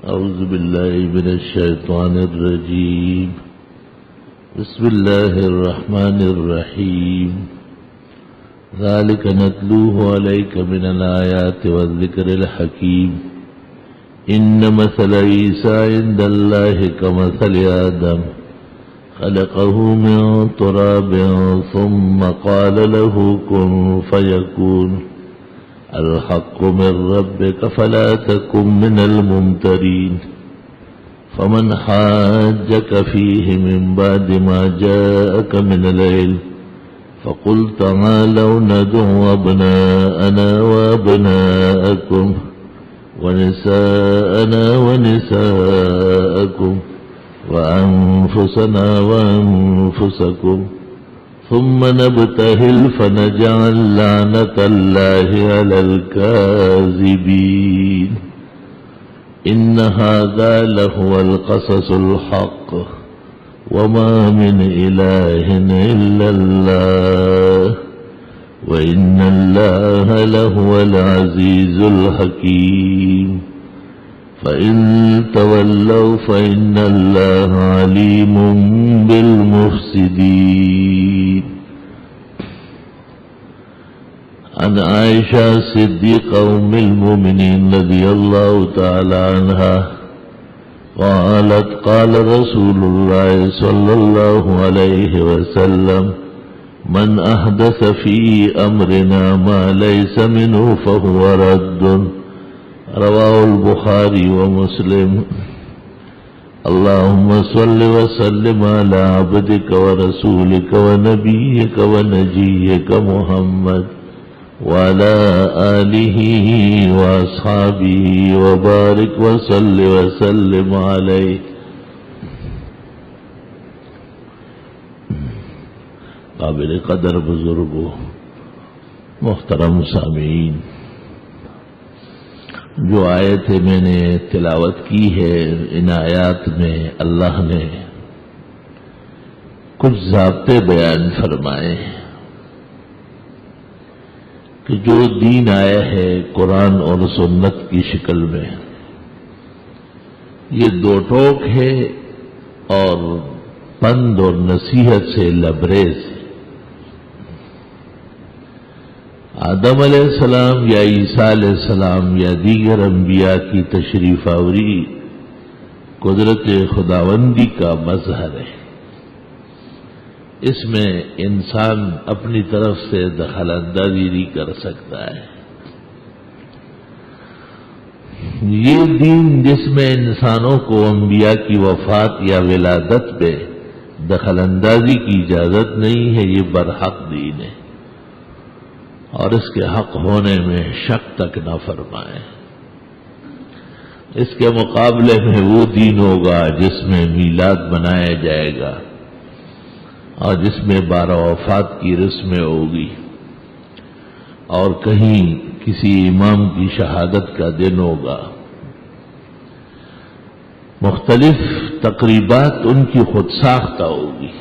أعوذ بالله من الشيطان الرجيم. بسم الله الرحمن الرحيم. ذلك نتلوه عليك من الآيات والذكر الحكيم. إن مثل عيسى عند الله كمثل آدم خلقه من تراب ثم قال له كن فيكون. الحق من ربك فلا تكن من الممترين. فمن حاجك فيه من بعد ما جاءك من العلم فقل تعالوا ندعو أبناءنا وأبناءكم ونساءنا ونساءكم وأنفسنا وأنفسكم ثم نبتهل فنجعل لعنة الله على الكاذبين. إن هذا لهو القصص الحق وما من إله إلا الله وإن الله لهو العزيز الحكيم. فإن تولوا فإن الله عليم بالمفسدين. عن عائشة صديقة أم المؤمنين رضي الله تعالى عنها قالت قال رسول الله صلى الله عليه وسلم من أحدث في أمرنا ما ليس منه فهو رد. رواه البخاري ومسلم. اللهم صل وسلم على عبدك ورسولك ونبيك ونجيك محمد وعلى آله وأصحابه وبارك وصل وسلم عليه. قابل قدر بزرگوں، محترم سامعین، جو آیتیں میں نے تلاوت کی ہے، ان آیات میں اللہ نے کچھ ضابطے بیان فرمائے کہ جو دین آیا ہے قرآن اور سنت کی شکل میں، یہ دو ٹوک ہے اور پند اور نصیحت سے لبریز ہے۔ آدم علیہ السلام یا عیسیٰ علیہ السلام یا دیگر انبیاء کی تشریف آوری قدرت خداوندی کا مظہر ہے۔ اس میں انسان اپنی طرف سے دخل اندازی نہیں کر سکتا ہے۔ یہ دین جس میں انسانوں کو انبیاء کی وفات یا ولادت پہ دخل اندازی کی اجازت نہیں ہے، یہ برحق دین ہے، اور اس کے حق ہونے میں شک تک نہ فرمائے۔ اس کے مقابلے میں وہ دین ہوگا جس میں میلاد منایا جائے گا اور جس میں 12 وفات کی رسمیں ہوگی، اور کہیں کسی امام کی شہادت کا دن ہوگا۔ مختلف تقریبات ان کی خود ساختہ ہوگی۔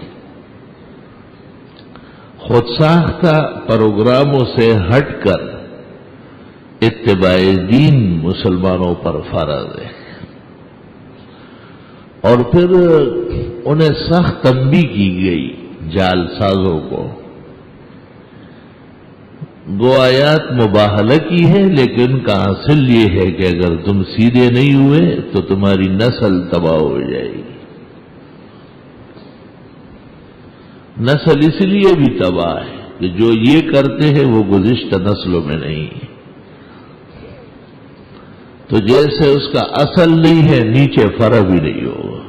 خود ساختہ پروگراموں سے ہٹ کر اتباع دین مسلمانوں پر فرض ہے، اور پھر انہیں سخت تنبیہ کی گئی جال سازوں کو۔ دو آیات مباہلہ کی ہے، لیکن کا حاصل یہ ہے کہ اگر تم سیدھے نہیں ہوئے تو تمہاری نسل تباہ ہو جائے گی۔ نسل اس لیے بھی تباہ ہے کہ جو یہ کرتے ہیں وہ گزشتہ نسلوں میں نہیں ہے۔ تو جیسے اس کا اصل نہیں ہے، نیچے فرع بھی نہیں ہوگا،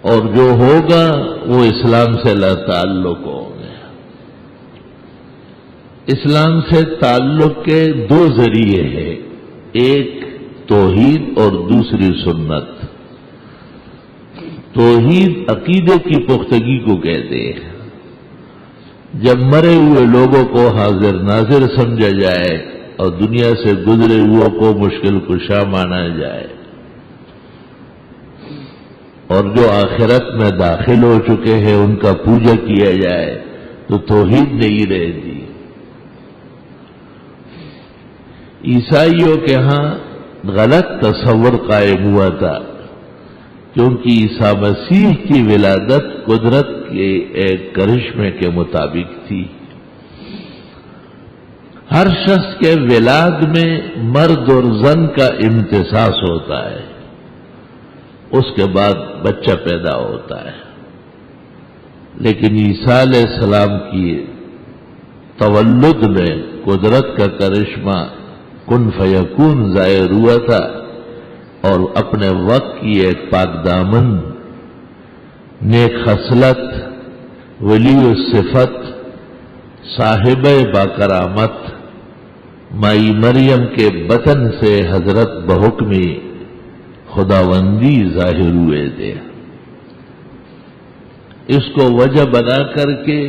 اور جو ہوگا وہ اسلام سے لا تعلق ہوں گے۔ اسلام سے تعلق کے دو ذریعے ہیں، ایک توحید اور دوسری سنت۔ توحید عقیدے کی پختگی کو کہتے ہیں۔ جب مرے ہوئے لوگوں کو حاضر ناظر سمجھا جائے اور دنیا سے گزرے ہوئے کو مشکل کشا مانا جائے، اور جو آخرت میں داخل ہو چکے ہیں ان کا پوجا کیا جائے، تو توحید نہیں رہتی۔ عیسائیوں کے ہاں غلط تصور قائم ہوا تھا، کیونکہ عیسیٰ مسیح کی ولادت قدرت کے ایک کرشمے کے مطابق تھی۔ ہر شخص کے ولاد میں مرد اور زن کا امتزاج ہوتا ہے، اس کے بعد بچہ پیدا ہوتا ہے، لیکن عیسیٰ علیہ السلام کی تولد میں قدرت کا کرشمہ کن فیکون ظاہر ہوا تھا، اور اپنے وقت کی ایک پاک دامن، نیک خصلت، ولی الصفت، صاحب باکرامت مائی مریم کے بطن سے حضرت بحکمی خداوندی ظاہر ہوئے تھے۔ اس کو وجہ بنا کر کے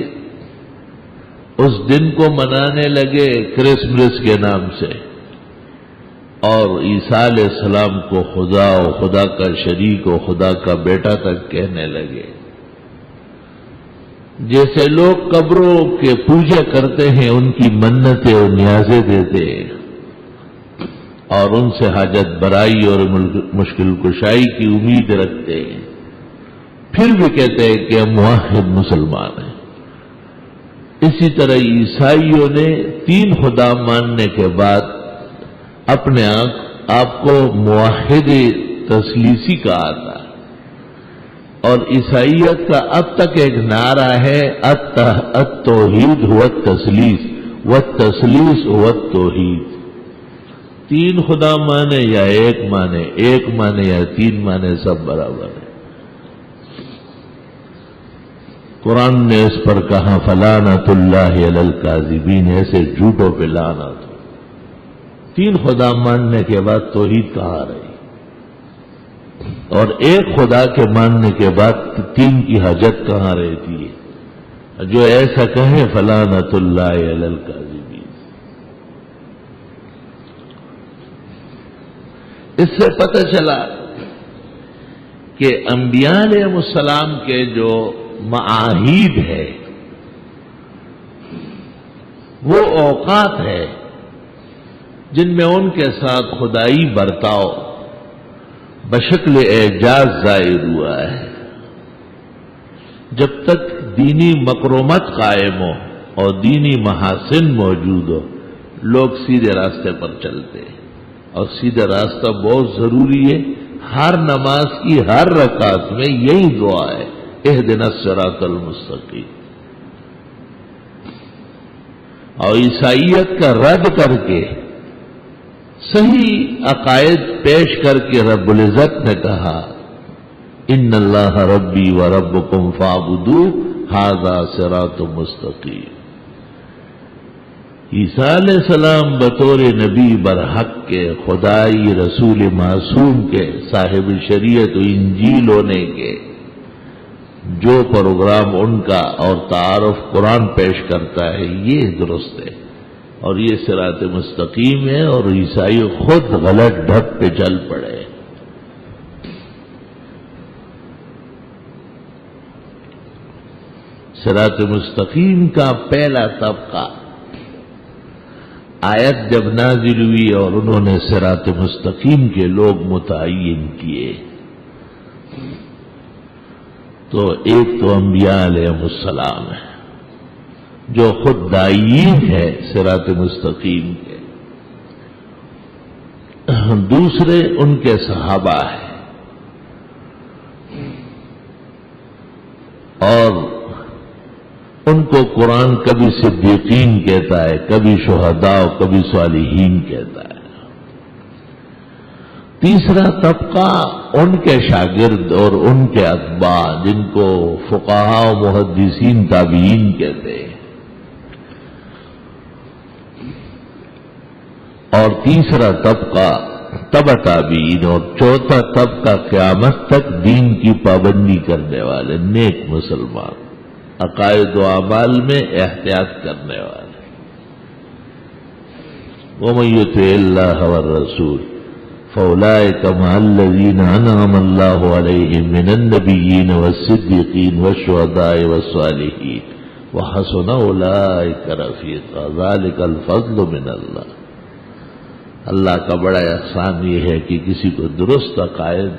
اس دن کو منانے لگے کرسمس کے نام سے، اور عیسیٰ علیہ السلام کو خدا و خدا کا شریک و خدا کا بیٹا تک کہنے لگے۔ جیسے لوگ قبروں کے پوجا کرتے ہیں، ان کی منتیں اور نیازیں دیتے ہیں اور ان سے حاجت برائی اور مشکل کشائی کی امید رکھتے ہیں، پھر بھی کہتے ہیں کہ ہم موحد مسلمان ہیں۔ اسی طرح عیسائیوں نے تین خدا ماننے کے بعد اپنے آپ کو موحد تثلیثی کہا تھا، اور عیسائیت کا اب تک ایک نعرہ ہے التوحید هو التثلیث والتثلیث هو التوحید۔ تین خدا مانے یا ایک مانے یا تین مانے، سب برابر ہے۔ قرآن نے اس پر کہا فلعنۃ اللہ علی الکاذبین، ایسے جھوٹوں پہ لعنت۔ تین خدا ماننے کے بعد توحید کہاں رہی، اور ایک خدا کے ماننے کے بعد تین کی حاجت کہاں رہتی ہے؟ جو ایسا کہے فلعنۃ اللہ علی الکاذبین۔ اس سے پتہ چلا کہ انبیاء علیہ السلام کے جو معاہد ہے وہ اوقات ہے جن میں ان کے ساتھ خدائی برتاؤ بشکل اعجاز ظاہر ہوا ہے۔ جب تک دینی مکرمت قائم ہو اور دینی محاسن موجود ہو، لوگ سیدھے راستے پر چلتے ہیں، اور سیدھا راستہ بہت ضروری ہے۔ ہر نماز کی ہر رکعت میں یہی دعا ہے، اہدنا الصراط المستقیم۔ اور عیسائیت کا رد کر کے صحیح عقائد پیش کر کے رب العزت نے کہا ان اللہ ربی و ربکم فاعبدوہ ھذا صراط مستقیم۔ عیسیٰ علیہ السلام بطور نبی برحق کے، خدائی رسول معصوم کے، صاحب شریعت و انجیل ہونے کے، جو پروگرام ان کا اور تعارف قرآن پیش کرتا ہے یہ درست ہے اور یہ صراط مستقیم ہے، اور عیسائی خود غلط ڈھب پہ چل پڑے۔ صراط مستقیم کا پہلا طبقہ آیت جب نازل ہوئی اور انہوں نے صراط مستقیم کے لوگ متعین کیے، تو ایک تو انبیاء علیہ السلام ہے جو خود داعیین ہے صراط مستقیم کے، دوسرے ان کے صحابہ ہیں، اور ان کو قرآن کبھی صدیقین کہتا ہے، کبھی شہداء، کبھی صالحین کہتا ہے۔ تیسرا طبقہ ان کے شاگرد اور ان کے اتباع جن کو فقہاء و محدثین تابعین کہتے ہیں، اور تیسرا طبقہ تبع تابعین، اور چوتھا طبقہ قیامت تک دین کی پابندی کرنے والے نیک مسلمان، عقائد و اعمال میں احتیاط کرنے والے۔ وَمَن يُطِعِ اللَّهَ وَالرَّسُولَ فَأُولَٰئِكَ مَعَ الَّذِينَ أَنْعَمَ اللَّهُ عَلَيْهِم مِّنَ النَّبِيِّينَ وَالصِّدِّيقِينَ وَالشُّهَدَاءِ وَالصَّالِحِينَ وَحَسُنَ أُولَٰئِكَ رَفِيقًا ذَلِكَ الْفَضْلُ مِنَ اللَّهِ۔ اللہ کا بڑا احسان یہ ہے کہ کسی کو درست عقائد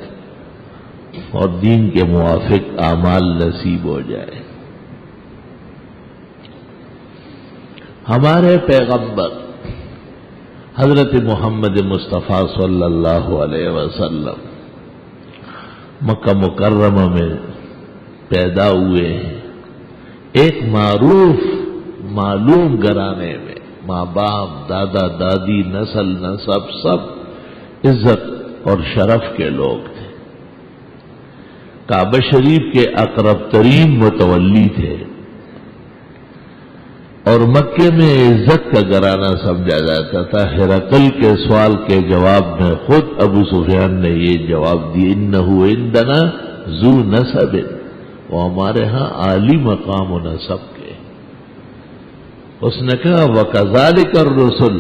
اور دین کے موافق اعمال نصیب ہو جائے. ہمارے پیغمبر حضرت محمد مصطفیٰ صلی اللہ علیہ وسلم مکہ مکرمہ میں پیدا ہوئے ہیں، ایک معلوم گھرانے میں. ماں باپ، دادا دادی، نسل نسب سب عزت اور شرف کے لوگ تھے. کعبہ شریف کے اقرب ترین متولی تھے اور مکے میں عزت کا گھرانہ سمجھا جاتا تھا. ہرقل کے سوال کے جواب میں خود ابو سفیان نے یہ جواب دیا، انہو عندنا ذو نسب، وہ ہمارے ہاں عالی مقام و نسب کے. اس نے کہا وَكَذَلِكَ الرُّسُلُ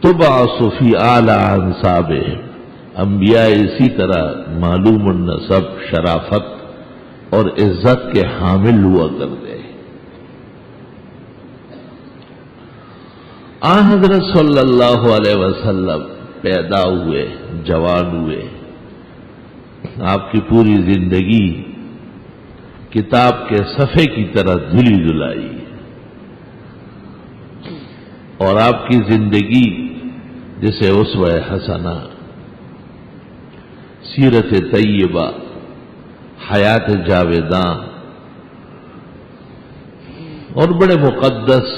تُبْعَثُ فِي أَعْلَى أَنْسَابِهِمْ، انبیاء اسی طرح معلوم النسب، شرافت اور عزت کے حامل ہوا کرتے ہیں. حضرت صلی اللہ علیہ وسلم پیدا ہوئے، جوان ہوئے. آپ کی پوری زندگی کتاب کے صفحے کی طرح دھلی دھلائی اور آپ کی زندگی جسے اسوہ حسنہ، سیرت طیبہ، حیات جاویداں اور بڑے مقدس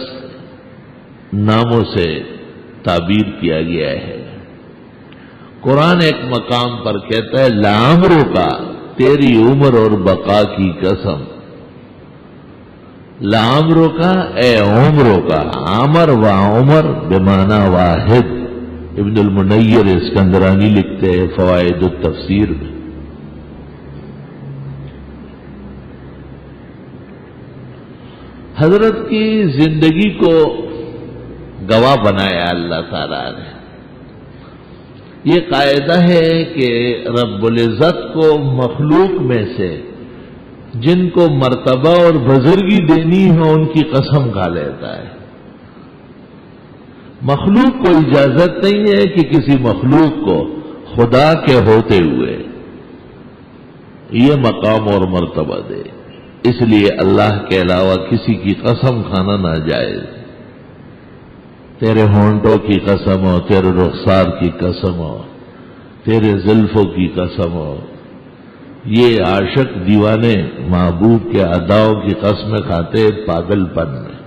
ناموں سے تعبیر کیا گیا ہے. قرآن ایک مقام پر کہتا ہے لعمرک، تیری عمر اور بقا کی قسم. لعمرک اے عمروں کا، عمر و عمر بمعنی واحد. ابن المنیر اسکندرانی لکھتے ہیں فوائد التفسیر میں. حضرت کی زندگی کو گواہ بنایا اللہ تعالیٰ نے. یہ قاعدہ ہے کہ رب العزت کو مخلوق میں سے جن کو مرتبہ اور بزرگی دینی ہے ان کی قسم کھا لیتا ہے. مخلوق کو اجازت نہیں ہے کہ کسی مخلوق کو خدا کے ہوتے ہوئے یہ مقام اور مرتبہ دے. اس لیے اللہ کے علاوہ کسی کی قسم کھانا ناجائز. تیرے ہونٹوں کی قسم ہو، تیرے رخسار کی قسم ہو، تیرے زلفوں کی قسم ہو. یہ عاشق دیوانے محبوب کے اداؤں کی قسمیں کھاتے پاگل پن میں.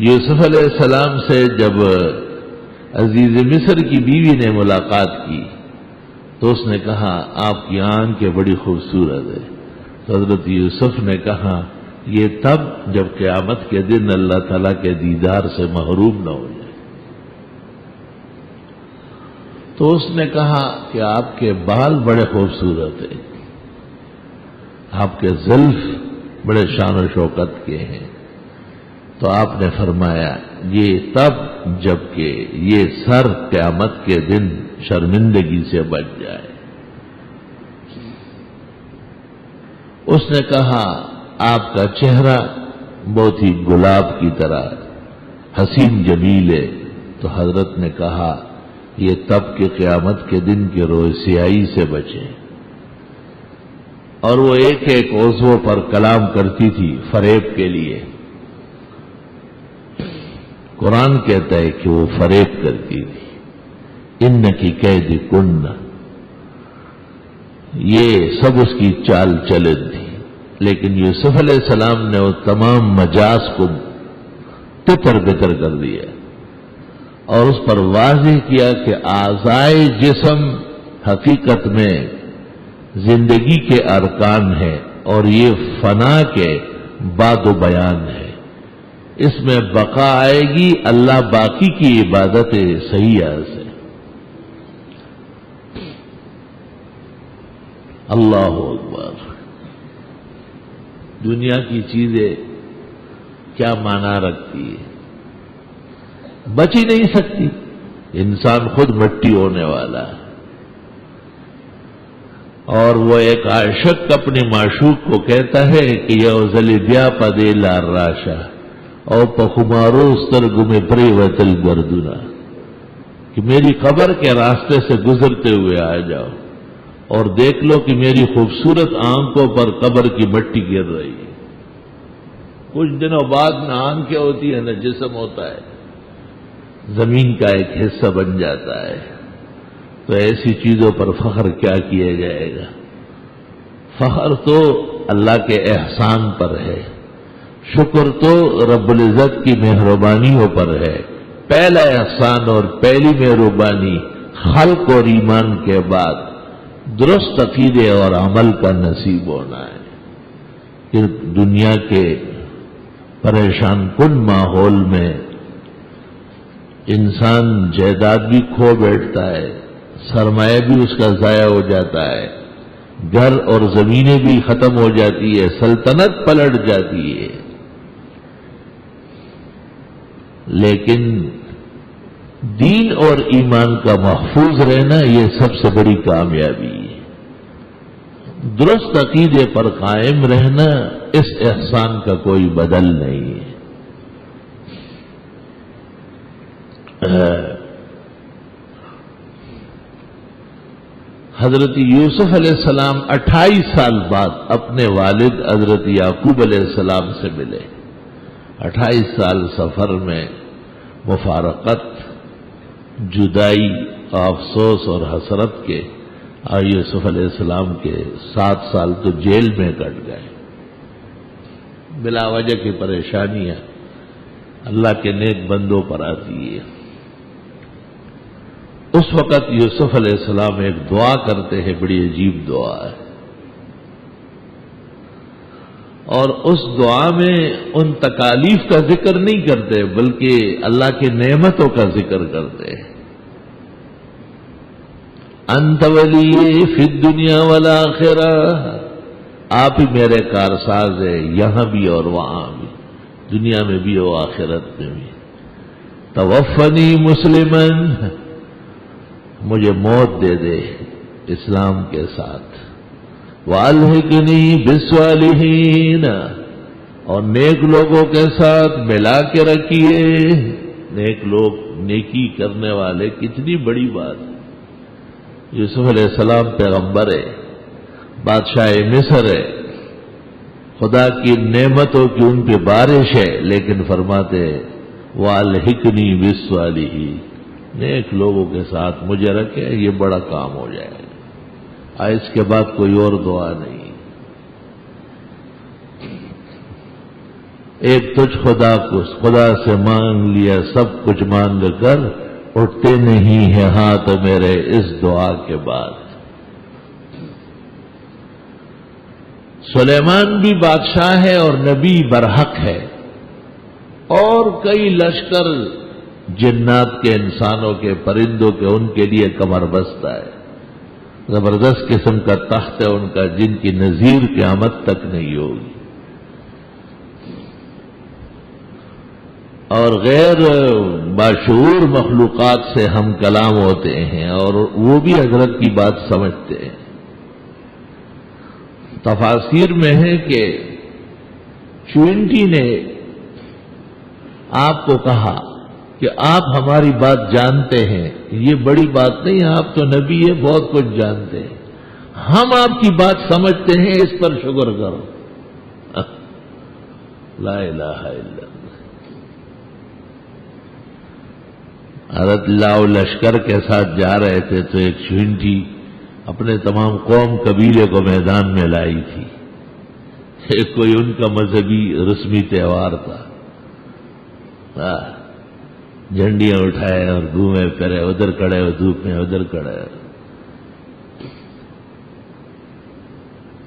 یوسف علیہ السلام سے جب عزیز مصر کی بیوی نے ملاقات کی تو اس نے کہا آپ کی آنکھیں بڑی خوبصورت ہے. تو حضرت یوسف نے کہا یہ تب جب قیامت کے دن اللہ تعالیٰ کے دیدار سے محروم نہ ہو جائے. تو اس نے کہا کہ آپ کے بال بڑے خوبصورت ہیں، آپ کے زلف بڑے شان و شوکت کے ہیں. تو آپ نے فرمایا یہ تب جب کہ یہ سر قیامت کے دن شرمندگی سے بچ جائے. اس نے کہا آپ کا چہرہ بہت ہی گلاب کی طرح حسین جمیل ہے. تو حضرت نے کہا یہ تب کہ قیامت کے دن کے روز سیاہی سے بچے. اور وہ ایک ایک عضو پر کلام کرتی تھی فریب کے لیے. قرآن کہتا ہے کہ وہ فریب کرتی تھی. انکی قید کن، یہ سب اس کی چال چلن تھی. لیکن یوسف علیہ السلام نے وہ تمام مجاز کو تتر بتر کر دیا اور اس پر واضح کیا کہ اعضائے جسم حقیقت میں زندگی کے ارکان ہے اور یہ فنا کے بعد و بیان ہے. اس میں بقا آئے گی اللہ باقی کی عبادت صحیح سے. اللہ اکبر. دنیا کی چیزیں کیا معنی رکھتی ہے، بچ ہی نہیں سکتی. انسان خود مٹی ہونے والا ہے. اور وہ ایک عاشق اپنی معشوق کو کہتا ہے کہ یہ ذلی بیا پدے لار راشا او پخمارو سترگو میں پریوت الگردنا، کہ میری قبر کے راستے سے گزرتے ہوئے آ جاؤ اور دیکھ لو کہ میری خوبصورت آنکھوں پر قبر کی مٹی گر رہی ہے۔ کچھ دنوں بعد نہ آنکھیں ہوتی ہیں نہ جسم ہوتا ہے، زمین کا ایک حصہ بن جاتا ہے۔ تو ایسی چیزوں پر فخر کیا کیا جائے گا؟ فخر تو اللہ کے احسان پر ہے، شکر تو رب العزت کی مہربانیوں پر ہے۔ پہلا احسان اور پہلی مہربانی خلق اور ایمان کے بعد درست عقیدے اور عمل کا نصیب ہونا ہے۔ کہ دنیا کے پریشان کن ماحول میں انسان جائیداد بھی کھو بیٹھتا ہے، سرمایہ بھی اس کا ضائع ہو جاتا ہے، گھر اور زمینیں بھی ختم ہو جاتی ہے، سلطنت پلٹ جاتی ہے، لیکن دین اور ایمان کا محفوظ رہنا یہ سب سے بڑی کامیابی ہے۔ درست عقیدے پر قائم رہنا اس احسان کا کوئی بدل نہیں ہے۔ حضرت یوسف علیہ السلام 28 سال بعد اپنے والد حضرت یعقوب علیہ السلام سے ملے۔ 28 سال سفر میں مفارقت، جدائی، افسوس اور حسرت کے، اور یوسف علیہ السلام کے 7 سال تو جیل میں کٹ گئے۔ بلا وجہ کی پریشانیاں اللہ کے نیک بندوں پر آتی ہے۔ اس وقت یوسف علیہ السلام ایک دعا کرتے ہیں، بڑی عجیب دعا ہے، اور اس دعا میں ان تکالیف کا ذکر نہیں کرتے بلکہ اللہ کی نعمتوں کا ذکر کرتے ہیں۔ انت ولی فی الدنیا والآخرہ، آپ ہی میرے کارساز ہے یہاں بھی اور وہاں بھی، دنیا میں بھی اور آخرت میں بھی۔ توفنی مسلمن، مجھے موت دے دے اسلام کے ساتھ۔ والحقنی بالصالحین، اور نیک لوگوں کے ساتھ ملا کے رکھیے۔ نیک لوگ، نیکی کرنے والے، کتنی بڑی بات ہے۔ یوسف علیہ السلام پیغمبر ہے، بادشاہ مصر ہے، خدا کی نعمتوں کی ان پہ بارش ہے، لیکن فرماتے والحقنی بالصالحین، نیک لوگوں کے ساتھ مجھے رکھے، یہ بڑا کام ہو جائے گا۔ اس کے بعد کوئی اور دعا نہیں۔ ایک تجھ خدا کو خدا سے مانگ لیا، سب کچھ مانگ کر اٹھتے نہیں ہیں ہاتھ میرے اس دعا کے بعد۔ سلیمان بھی بادشاہ ہے اور نبی برحق ہے، اور کئی لشکر جنات کے، انسانوں کے، پرندوں کے، ان کے لیے کمر بستہ ہے۔ زبردست قسم کا تخت ہے ان کا، جن کی نظیر قیامت تک نہیں ہوگی۔ اور غیر باشعور مخلوقات سے ہم کلام ہوتے ہیں، اور وہ بھی حضرت کی بات سمجھتے ہیں۔ تفاسیر میں ہے کہ چوئنٹی نے آپ کو کہا کہ آپ ہماری بات جانتے ہیں، یہ بڑی بات نہیں، آپ تو نبی ہے، بہت کچھ جانتے ہیں، ہم آپ کی بات سمجھتے ہیں، اس پر شکر کرو۔ لا الہ الا اللہ۔ حضرت لاؤ لشکر کے ساتھ جا رہے تھے تو ایک چوئنٹی اپنے تمام قوم قبیلے کو میدان میں لائی تھی۔ ایک کوئی ان کا مذہبی رسمی تہوار تھا، جھنڈیاں اٹھائے اور گھومے پھرے، ادھر کھڑے ہو دھوپ میں، ادھر کھڑے ہو۔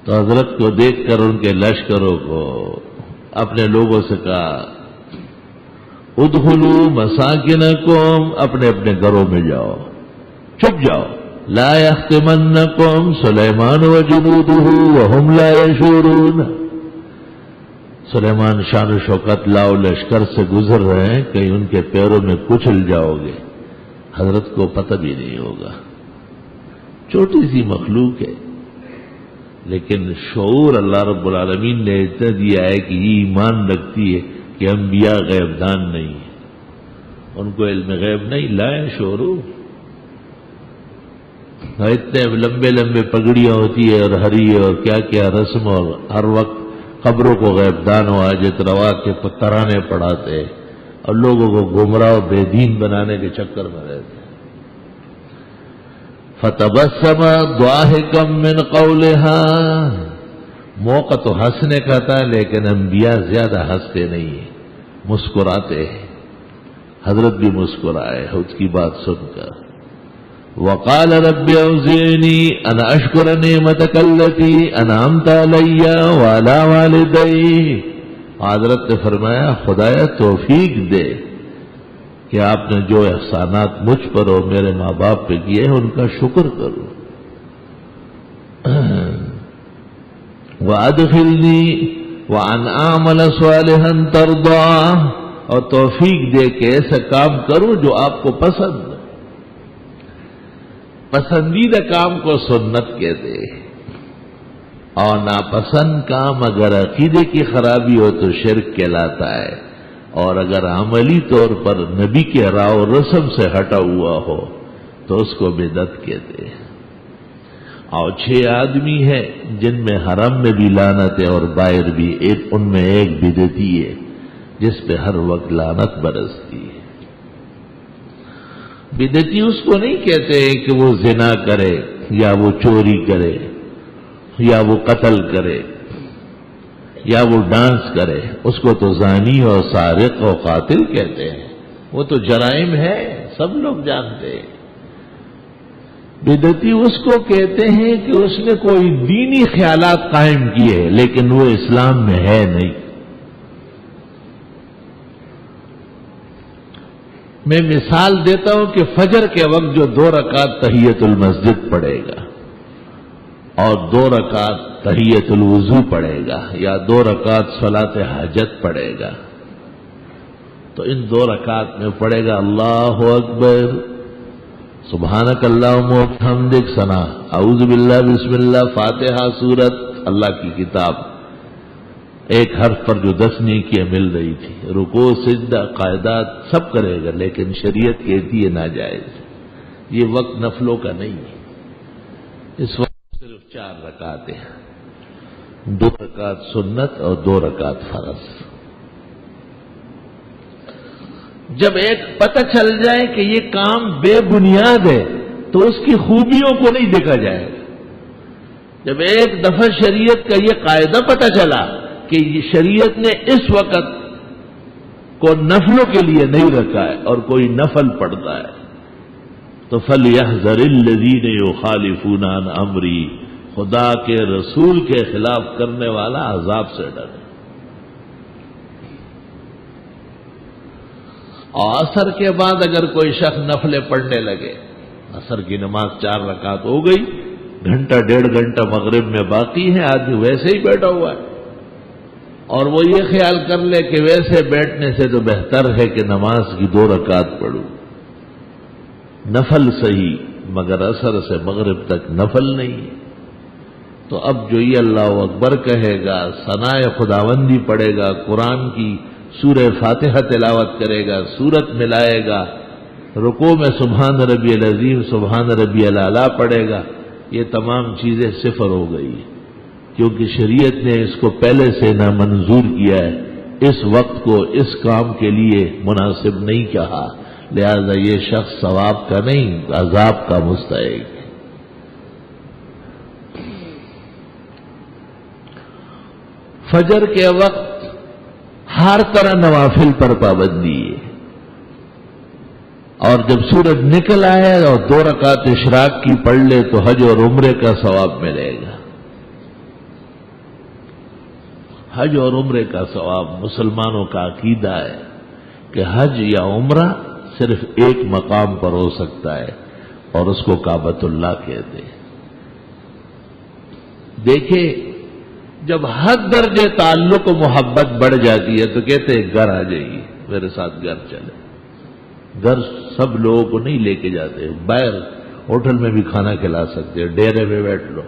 تو حضرت کو دیکھ کر ان کے لشکروں کو اپنے لوگوں سے کہا ادخلوا مساکنکم، اپنے اپنے گھروں میں جاؤ، چھپ جاؤ۔ لا یختمنکم سلیمان وجنودہ وہم لا یشعرون، سلیمان شان و شوکت لاؤ لشکر سے گزر رہے ہیں، کہیں ان کے پیروں میں کچل جاؤ گے، حضرت کو پتہ بھی نہیں ہوگا۔ چھوٹی سی مخلوق ہے، لیکن شعور اللہ رب العالمین نے اتنا دیا ہے کہ یہ ایمان رکھتی ہے کہ انبیاء غیب دان نہیں ہیں، ان کو علم غیب نہیں، لائے شورو اتنے لمبے لمبے پگڑیاں ہوتی ہے اور ہری اور کیا کیا رسم، اور ہر وقت قبروں کو غیب دان و حاجت روا کے ترانے پڑھاتے اور لوگوں کو گمراہ و بے دین بنانے کے چکر میں رہتے۔ فتبسم ضاحكا من قولها، موقع تو ہنسنے کا تھا لیکن انبیاء زیادہ ہنستے نہیں ہیں، مسکراتے ہیں۔ حضرت بھی مسکرائے اس کی بات سن کر۔ وقال رب اوزعنی ان اشکر نعمتک التی انعمت علی وعلی والدی، حضرت نے فرمایا خدایا توفیق دے کہ آپ نے جو احسانات مجھ پر اور میرے ماں باپ پہ کیے ہیں ان کا شکر کروں۔ وَأَدْخِلْنِي وَأَنْ أَعْمَلَ صَالِحًا تَرْضَاهُ، اور توفیق دے کہ ایسا کام کروں جو آپ کو پسند ہے۔ پسندیدہ کام کو سنت کہتے ہیں، اور ناپسند کام اگر عقیدے کی خرابی ہو تو شرک کہلاتا ہے، اور اگر عملی طور پر نبی کے راہ و رسم سے ہٹا ہوا ہو تو اس کو بدعت کہتے ہیں۔ اور 6 آدمی ہیں جن میں حرم میں بھی لعنت ہے اور باہر بھی، ان میں ایک بدعتی ہے جس پہ ہر وقت لعنت برستی ہے۔ بدعتی اس کو نہیں کہتے کہ وہ زنا کرے یا وہ چوری کرے یا وہ قتل کرے یا وہ ڈانس کرے، اس کو تو زانی اور سارق اور قاتل کہتے ہیں، وہ تو جرائم ہے، سب لوگ جانتے ہیں۔ بدعتی اس کو کہتے ہیں کہ اس نے کوئی دینی خیالات قائم کیے لیکن وہ اسلام میں ہے نہیں۔ میں مثال دیتا ہوں کہ فجر کے وقت جو 2 رکعت تحیت المسجد پڑھے گا اور 2 رکعت تحیت الوضو پڑھے گا یا 2 رکعت صلاۃ حاجت پڑھے گا، تو ان 2 رکعت میں پڑھے گا اللہ اکبر، سبحانک اللہم و بحمدک، ثنا، اعوذ باللہ، بسم اللہ، فاتحہ سورت، اللہ کی کتاب، ایک حرف پر جو 10 نیکیاں مل رہی تھی، رکوع سجدہ قاعدات سب کرے گا، لیکن شریعت کہتی ہے ناجائز، یہ وقت نفلوں کا نہیں ہے، اس وقت صرف 4 رکعتیں، 2 رکعت سنت اور 2 رکعت فرض۔ جب ایک پتہ چل جائے کہ یہ کام بے بنیاد ہے تو اس کی خوبیوں کو نہیں دیکھا جائے گا۔ جب ایک دفعہ شریعت کا یہ قاعدہ پتہ چلا کہ یہ شریعت نے اس وقت کو نفلوں کے لیے نہیں رکھا ہے اور کوئی نفل پڑتا ہے تو فَلْيَحْذَرِ الَّذِينَ يُخَالِفُونَ عَنْ أَمْرِهِ، خدا کے رسول کے خلاف کرنے والا عذاب سے ڈرے۔ اور عصر کے بعد اگر کوئی شخص نفلیں پڑھنے لگے، عصر کی نماز 4 رکعت ہو گئی، گھنٹہ 1.5 گھنٹہ مغرب میں باقی ہے، آدمی ویسے ہی بیٹھا ہوا ہے اور وہ یہ خیال کر لے کہ ویسے بیٹھنے سے تو بہتر ہے کہ نماز کی 2 رکعت پڑھوں، نفل صحیح مگر عصر سے مغرب تک نفل نہیں، تو اب جو یہ اللہ اکبر کہے گا، ثنائے خداوندی پڑھے گا، قرآن کی سورہ فاتحہ تلاوت کرے گا، سورت ملائے گا، رکوع میں سبحان ربی العظیم سبحان ربی الاعلیٰ پڑھے گا، یہ تمام چیزیں صفر ہو گئی، کیونکہ شریعت نے اس کو پہلے سے نامنظور کیا ہے، اس وقت کو اس کام کے لیے مناسب نہیں کہا، لہذا یہ شخص ثواب کا نہیں عذاب کا مستحق ہے۔ فجر کے وقت ہر طرح نوافل پر پابندی ہے، اور جب سورج نکل آئے اور 2 رکعت اشراق کی پڑھ لے تو حج اور عمرے کا ثواب ملے گا۔ حج اور عمرے کا ثواب، مسلمانوں کا عقیدہ ہے کہ حج یا عمرہ صرف ایک مقام پر ہو سکتا ہے اور اس کو کعبۃ اللہ کہتے ہیں۔ دیکھیں جب حد درجے تعلق و محبت بڑھ جاتی ہے تو کہتے ہیں گھر آ جائیے، میرے ساتھ گھر چلے۔ گھر سب لوگوں کو نہیں لے کے جاتے، باہر ہوٹل میں بھی کھانا کھلا سکتے، ڈیرے میں بیٹھ لو۔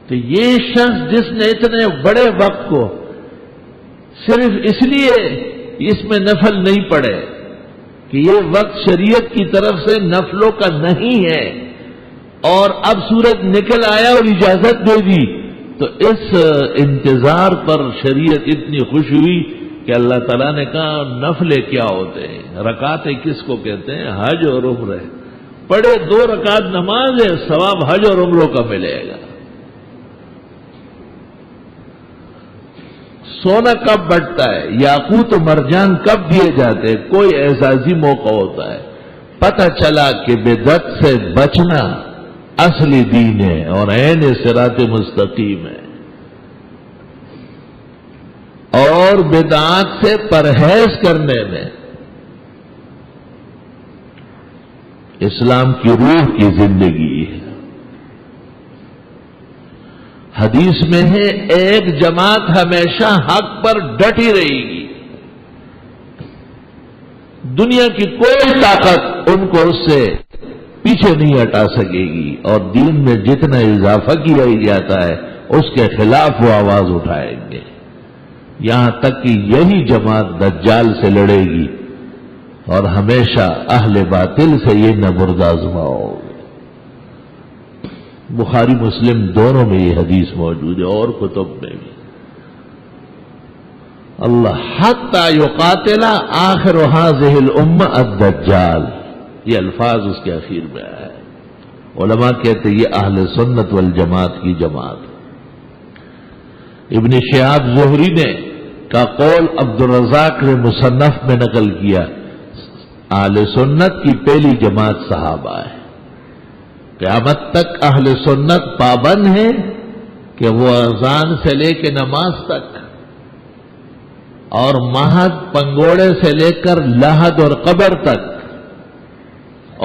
تو یہ شخص جس نے اتنے بڑے وقت کو صرف اس لیے اس میں نفل نہیں پڑے کہ یہ وقت شریعت کی طرف سے نفلوں کا نہیں ہے، اور اب سورج نکل آیا اور اجازت دے دی، تو اس انتظار پر شریعت اتنی خوش ہوئی کہ اللہ تعالیٰ نے کہا نفلیں کیا ہوتے ہیں، رکعتیں کس کو کہتے ہیں؟ حج اور عمرہ، پڑھے 2 رکعت نماز ہے، ثواب حج اور عمروں کا ملے گا۔ سونا کب بٹتا ہے، یاقوت و مرجان کب دیے جاتے ہیں؟ کوئی اعزازی موقع ہوتا ہے۔ پتہ چلا کہ بدعت سے بچنا اصلی دین ہے اور عین صراط مستقیم ہے، اور بدعات سے پرہیز کرنے میں اسلام کی روح کی زندگی ہے۔ حدیث میں ہے ایک جماعت ہمیشہ حق پر ڈٹی رہے گی، دنیا کی کوئی طاقت ان کو اس سے پیچھے نہیں ہٹا سکے گی، اور دین میں جتنا اضافہ کیا جاتا ہے اس کے خلاف وہ آواز اٹھائیں گے، یہاں تک کہ یہی جماعت دجال سے لڑے گی اور ہمیشہ اہل باطل سے یہ نبرد آزماؤ۔ بخاری مسلم دونوں میں یہ حدیث موجود ہے اور کتب میں بھی۔ اللہ حتی یقاتل آخر هذه الامہ الدجال، یہ الفاظ اس کے اخیر میں آیا ہے۔ علماء کہتے ہیں یہ اہل سنت والجماعت کی جماعت۔ ابن شہاب زہری نے کا قول عبدالرزاق نے مصنف میں نقل کیا، اہل سنت کی پہلی جماعت صحابہ ہے۔ قیامت تک اہل سنت پابند ہے کہ وہ اذان سے لے کے نماز تک، اور مہد پنگوڑے سے لے کر لحد اور قبر تک،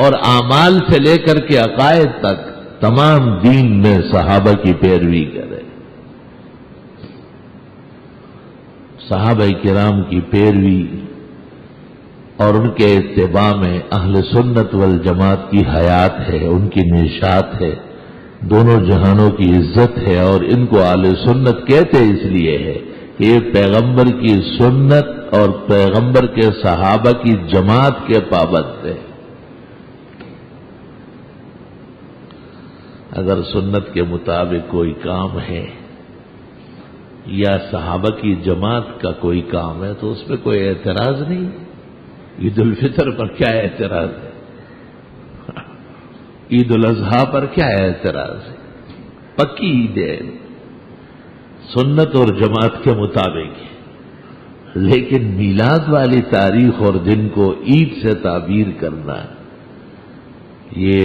اور اعمال سے لے کر کے عقائد تک، تمام دین میں صحابہ کی پیروی کرے۔ صحابہ کرام کی پیروی اور ان کے اتباع میں اہل سنت والجماعت کی حیات ہے، ان کی نشاط ہے، دونوں جہانوں کی عزت ہے، اور ان کو اہل سنت کہتے اس لیے ہے کہ یہ پیغمبر کی سنت اور پیغمبر کے صحابہ کی جماعت کے پابند ہے۔ اگر سنت کے مطابق کوئی کام ہے یا صحابہ کی جماعت کا کوئی کام ہے تو اس پہ کوئی اعتراض نہیں۔ عید الفطر پر کیا اعتراض ہے؟ عید الاضحیٰ پر کیا اعتراض ہے؟ پکی عید ہے، سنت اور جماعت کے مطابق ہے، لیکن میلاد والی تاریخ اور دن کو عید سے تعبیر کرنا یہ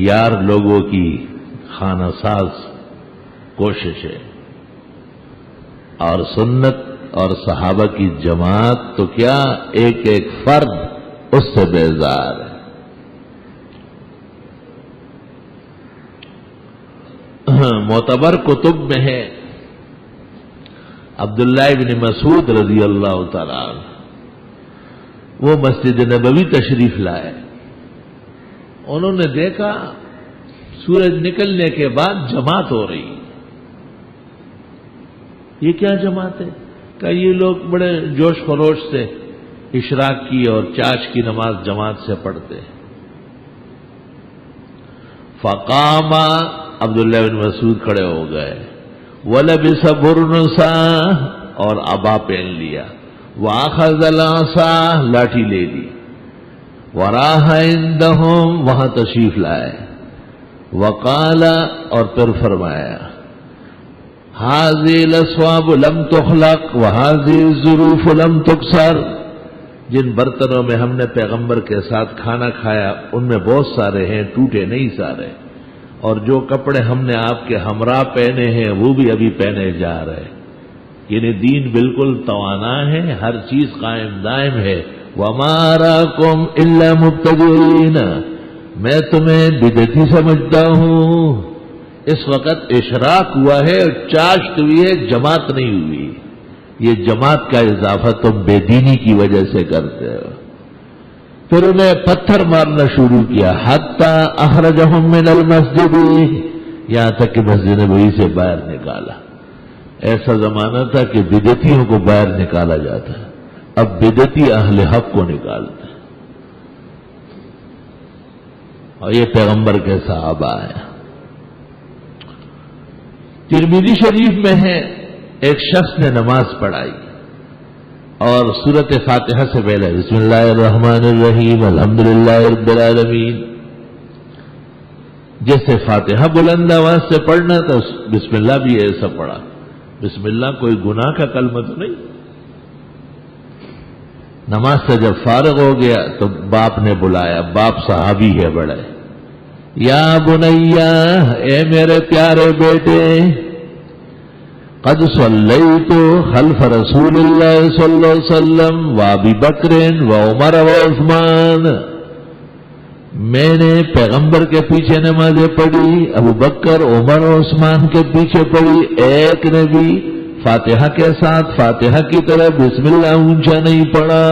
یار لوگوں کی خانہ ساز کوشش ہے، اور سنت اور صحابہ کی جماعت تو کیا ایک ایک فرد اس سے بیزار ہے۔ معتبر کتب میں ہے عبداللہ بن مسعود رضی اللہ تعالیٰ عنہ، وہ مسجد نبوی تشریف لائے، انہوں نے دیکھا سورج نکلنے کے بعد جماعت ہو رہی۔ یہ کیا جماعت ہے؟ کہ یہ لوگ بڑے جوش خروش سے اشراق کی اور چاش کی نماز جماعت سے پڑھتے ہیں۔ فقام، عبداللہ بن مسعود کھڑے ہو گئے، وَلَبِسَ بُرْنُسًا، اور عبا پہن لیا، وَأَخَذَ الْعَصَا، لاٹھی لے لی، وَرَاحَ عِندَهُمْ، وہاں تشریف لائے، وَقَالَ، اور پھر فرمایا، هَذِهِ الْأَصْوَابُ لَمْ تُخْلَقْ وَهَذِهِ الظُّرُوفُ لَمْ تُكْسَرْ، جن برتنوں میں ہم نے پیغمبر کے ساتھ کھانا کھایا ان میں بہت سارے ہیں، ٹوٹے نہیں سارے، اور جو کپڑے ہم نے آپ کے ہمراہ پہنے ہیں وہ بھی ابھی پہنے جا رہے، یعنی دین بالکل توانا ہے، ہر چیز قائم دائم ہے۔ وَمَا أَرَاكُمْ إِلَّا مُبْتَدِعِينَ، میں تمہیں بدعتی سمجھتا ہوں۔ اس وقت اشراق ہوا ہے اور چاشت ہوئی ہے، جماعت نہیں ہوئی۔ یہ جماعت کا اضافہ تم بے دینی کی وجہ سے کرتے ہو۔ پھر انہیں پتھر مارنا شروع کیا، حتی اخرجہم من المسجد، یہاں تک کہ مسجد نبوی سے باہر نکالا۔ ایسا زمانہ تھا کہ بدعتیوں کو باہر نکالا جاتا ہے، اب بدعتی اہل حق کو نکالتے ہیں، اور یہ پیغمبر کے صحابہ ہیں۔ ترمذی شریف میں ہے، ایک شخص نے نماز پڑھائی اور سورۃ فاتحہ سے پہلے بسم اللہ الرحمن الرحیم الحمدللہ رب العالمین، جیسے فاتحہ بلند آواز سے پڑھنا تو بسم اللہ بھی ایسا پڑھا۔ بسم اللہ کوئی گناہ کا کلمہ تو نہیں۔ نماز سے جب فارغ ہو گیا تو باپ نے بلایا، باپ صحابی ہے بڑے، یا بنیا، اے میرے پیارے بیٹے، قد صلیت خلف رسول اللہ صلی اللہ علیہ وسلم وابی بکر وعمر وعثمان، میں نے پیغمبر کے پیچھے نمازیں پڑھی، ابو بکر عمر اور عثمان کے پیچھے پڑھی، ایک نے بھی فاتحہ کے ساتھ فاتحہ کی طرح بسم اللہ اونچا نہیں پڑھا۔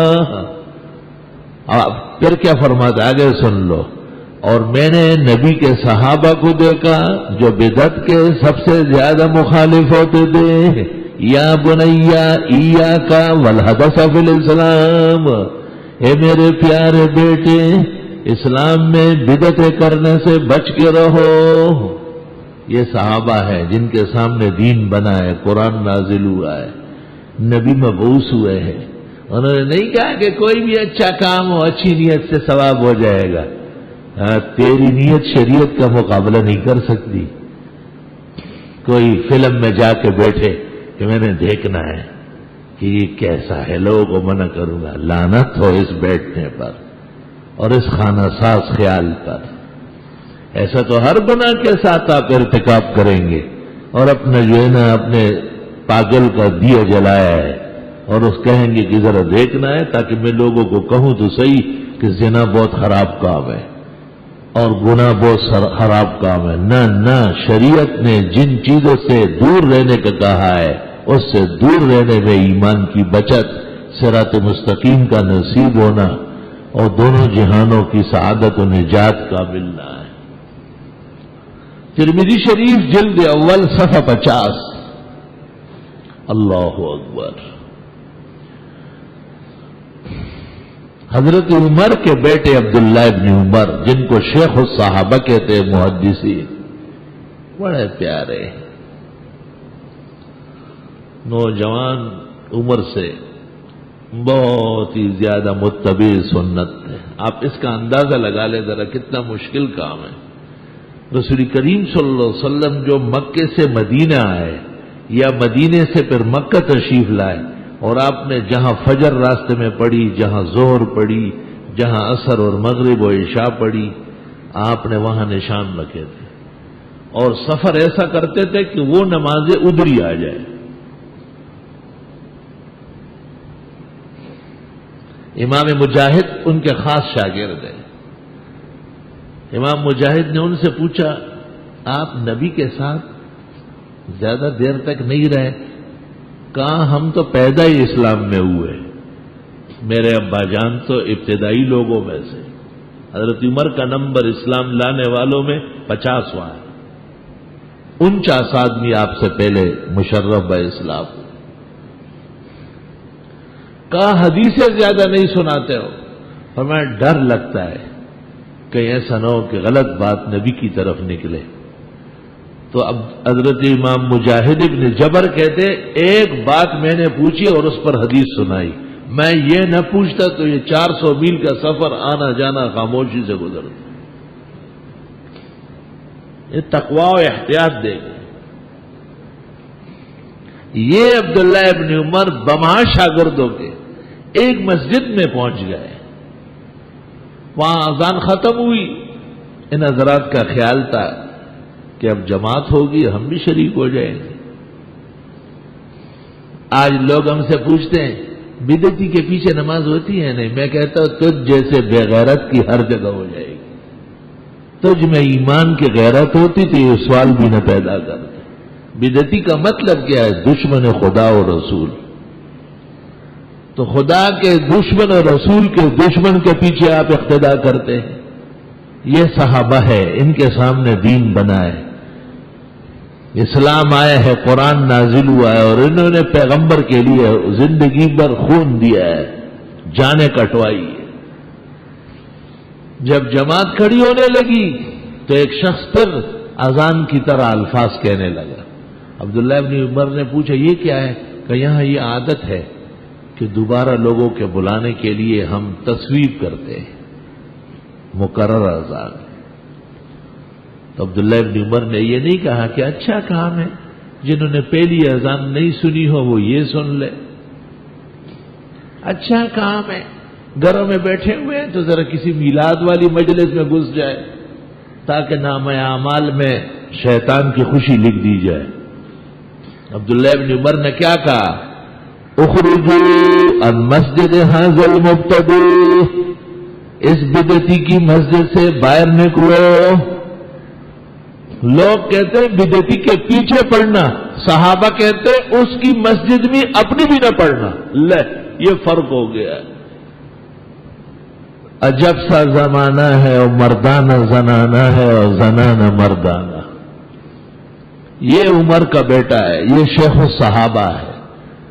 پھر کیا فرماتا، آگے سن لو، اور میں نے نبی کے صحابہ کو دیکھا جو بدعت کے سب سے زیادہ مخالف ہوتے تھے، یا بنیا ایاک والحدث فی الاسلام، اے میرے پیارے بیٹے، اسلام میں بدعتیں کرنے سے بچ کے رہو۔ یہ صحابہ ہیں جن کے سامنے دین بنا ہے، قرآن نازل ہوا ہے، نبی مبعوث ہوئے ہیں۔ انہوں نے نہیں کہا کہ کوئی بھی اچھا کام ہو اچھی نیت سے ثواب ہو جائے گا، تیری نیت شریعت کا مقابلہ نہیں کر سکتی۔ کوئی فلم میں جا کے بیٹھے کہ میں نے دیکھنا ہے کہ یہ کیسا ہے، لوگوں کو منع کروں گا، لعنت ہو اس بیٹھنے پر اور اس خانہ ساز خیال پر۔ ایسا تو ہر گناہ کے ساتھ آپ ارتکاب کریں گے، اور اپنا جو ہے نا اپنے پاگل کا دیا جلایا ہے اور اس کہیں گے کہ ذرا دیکھنا ہے تاکہ میں لوگوں کو کہوں تو صحیح کہ زنا بہت خراب کام ہے اور گناہ بہت خراب کام ہے۔ نہ شریعت نے جن چیزوں سے دور رہنے کا کہا ہے اس سے دور رہنے میں ایمان کی بچت، صراط مستقیم کا نصیب ہونا اور دونوں جہانوں کی سعادت و نجات کا ملنا ہے۔ ترمذی شریف جلد اول صفحہ 50۔ اللہ اکبر۔ حضرت عمر کے بیٹے عبداللہ ابن عمر، جن کو شیخ الصحابہ کہتے ہیں محدثین، بڑے پیارے نوجوان عمر سے بہت ہی زیادہ متبع سنت ہے۔ آپ اس کا اندازہ لگا لیں ذرا کتنا مشکل کام ہے۔ رسول کریم صلی اللہ علیہ وسلم جو مکے سے مدینہ آئے یا مدینے سے پھر مکہ تشریف لائے، اور آپ نے جہاں فجر راستے میں پڑھی، جہاں ظہر پڑھی، جہاں عصر اور مغرب و عشاء پڑھی، آپ نے وہاں نشان رکھے تھے، اور سفر ایسا کرتے تھے کہ وہ نمازیں ادھر ہی آ جائے۔ امام مجاہد ان کے خاص شاگرد ہیں۔ امام مجاہد نے ان سے پوچھا، آپ نبی کے ساتھ زیادہ دیر تک نہیں رہے؟ کہا ہم تو پیدا ہی اسلام میں ہوئے، میرے ابا جان تو ابتدائی لوگوں میں سے۔ حضرت عمر کا نمبر اسلام لانے والوں میں 50واں ہے، 49 آدمی آپ سے پہلے مشرف بہ اسلام۔ کہا حدیثیں زیادہ نہیں سناتے ہو؟ فرمایا ڈر لگتا ہے کہیں ایسا نہ ہو کہ غلط بات نبی کی طرف نکلے۔ تو اب حضرت امام مجاہد ابن جبر کہتے ایک بات میں نے پوچھی اور اس پر حدیث سنائی، میں یہ نہ پوچھتا تو یہ 400 میل کا سفر آنا جانا خاموشی سے گزرتا۔ یہ تقوی و احتیاط دے گئے۔ یہ عبداللہ ابن عمر بما شاگردوں کے ایک مسجد میں پہنچ گئے، وہاں اذان ختم ہوئی، ان حضرات کا خیال تھا کہ اب جماعت ہوگی ہم بھی شریک ہو جائیں گے۔ آج لوگ ہم سے پوچھتے ہیں بدعتی کے پیچھے نماز ہوتی ہے؟ نہیں، میں کہتا ہوں تجھ جیسے بے غیرت کی ہر جگہ ہو جائے گی۔ تجھ میں ایمان کی غیرت ہوتی تو یہ سوال بھی نہ پیدا کرتے۔ بدعتی کا مطلب کیا ہے؟ دشمن خدا و رسول۔ تو خدا کے دشمن اور رسول کے دشمن کے پیچھے آپ اقتدا کرتے ہیں۔ یہ صحابہ ہے، ان کے سامنے دین بنا ہے۔ اسلام آیا ہے، قرآن نازل ہوا ہے، اور انہوں نے پیغمبر کے لیے زندگی بھر خون دیا ہے، جانیں کٹوائی ہے۔ جب جماعت کھڑی ہونے لگی تو ایک شخص پھر اذان کی طرح الفاظ کہنے لگا۔ عبداللہ ابن عمر نے پوچھا یہ کیا ہے؟ کہ یہاں یہ عادت ہے کہ دوبارہ لوگوں کے بلانے کے لیے ہم تصویب کرتے ہیں مقرر اذان۔ تو عبداللہ ابن عمر نے یہ نہیں کہا کہ اچھا کام ہے، جنہوں نے پہلی اذان نہیں سنی ہو وہ یہ سن لے، اچھا کام ہے، گھروں میں بیٹھے ہوئے ہیں تو ذرا کسی میلاد والی مجلس میں گھس جائے تاکہ نامہ اعمال میں شیطان کی خوشی لکھ دی جائے۔ عبداللہ ابن عمر نے کیا کہا؟ اخرجوا عن مسجد هذا المبتدع، اس بدعتی کی مسجد سے باہر نکلو۔ لوگ کہتے ہیں بدعتی کے پیچھے پڑھنا، صحابہ کہتے ہیں اس کی مسجد میں اپنی بھی نہ پڑھنا۔ لے یہ فرق ہو گیا، عجب سا زمانہ ہے، اور مردانہ زنانہ ہے اور زنانہ مردانہ۔ یہ عمر کا بیٹا ہے، یہ شیخ الصحابہ ہے،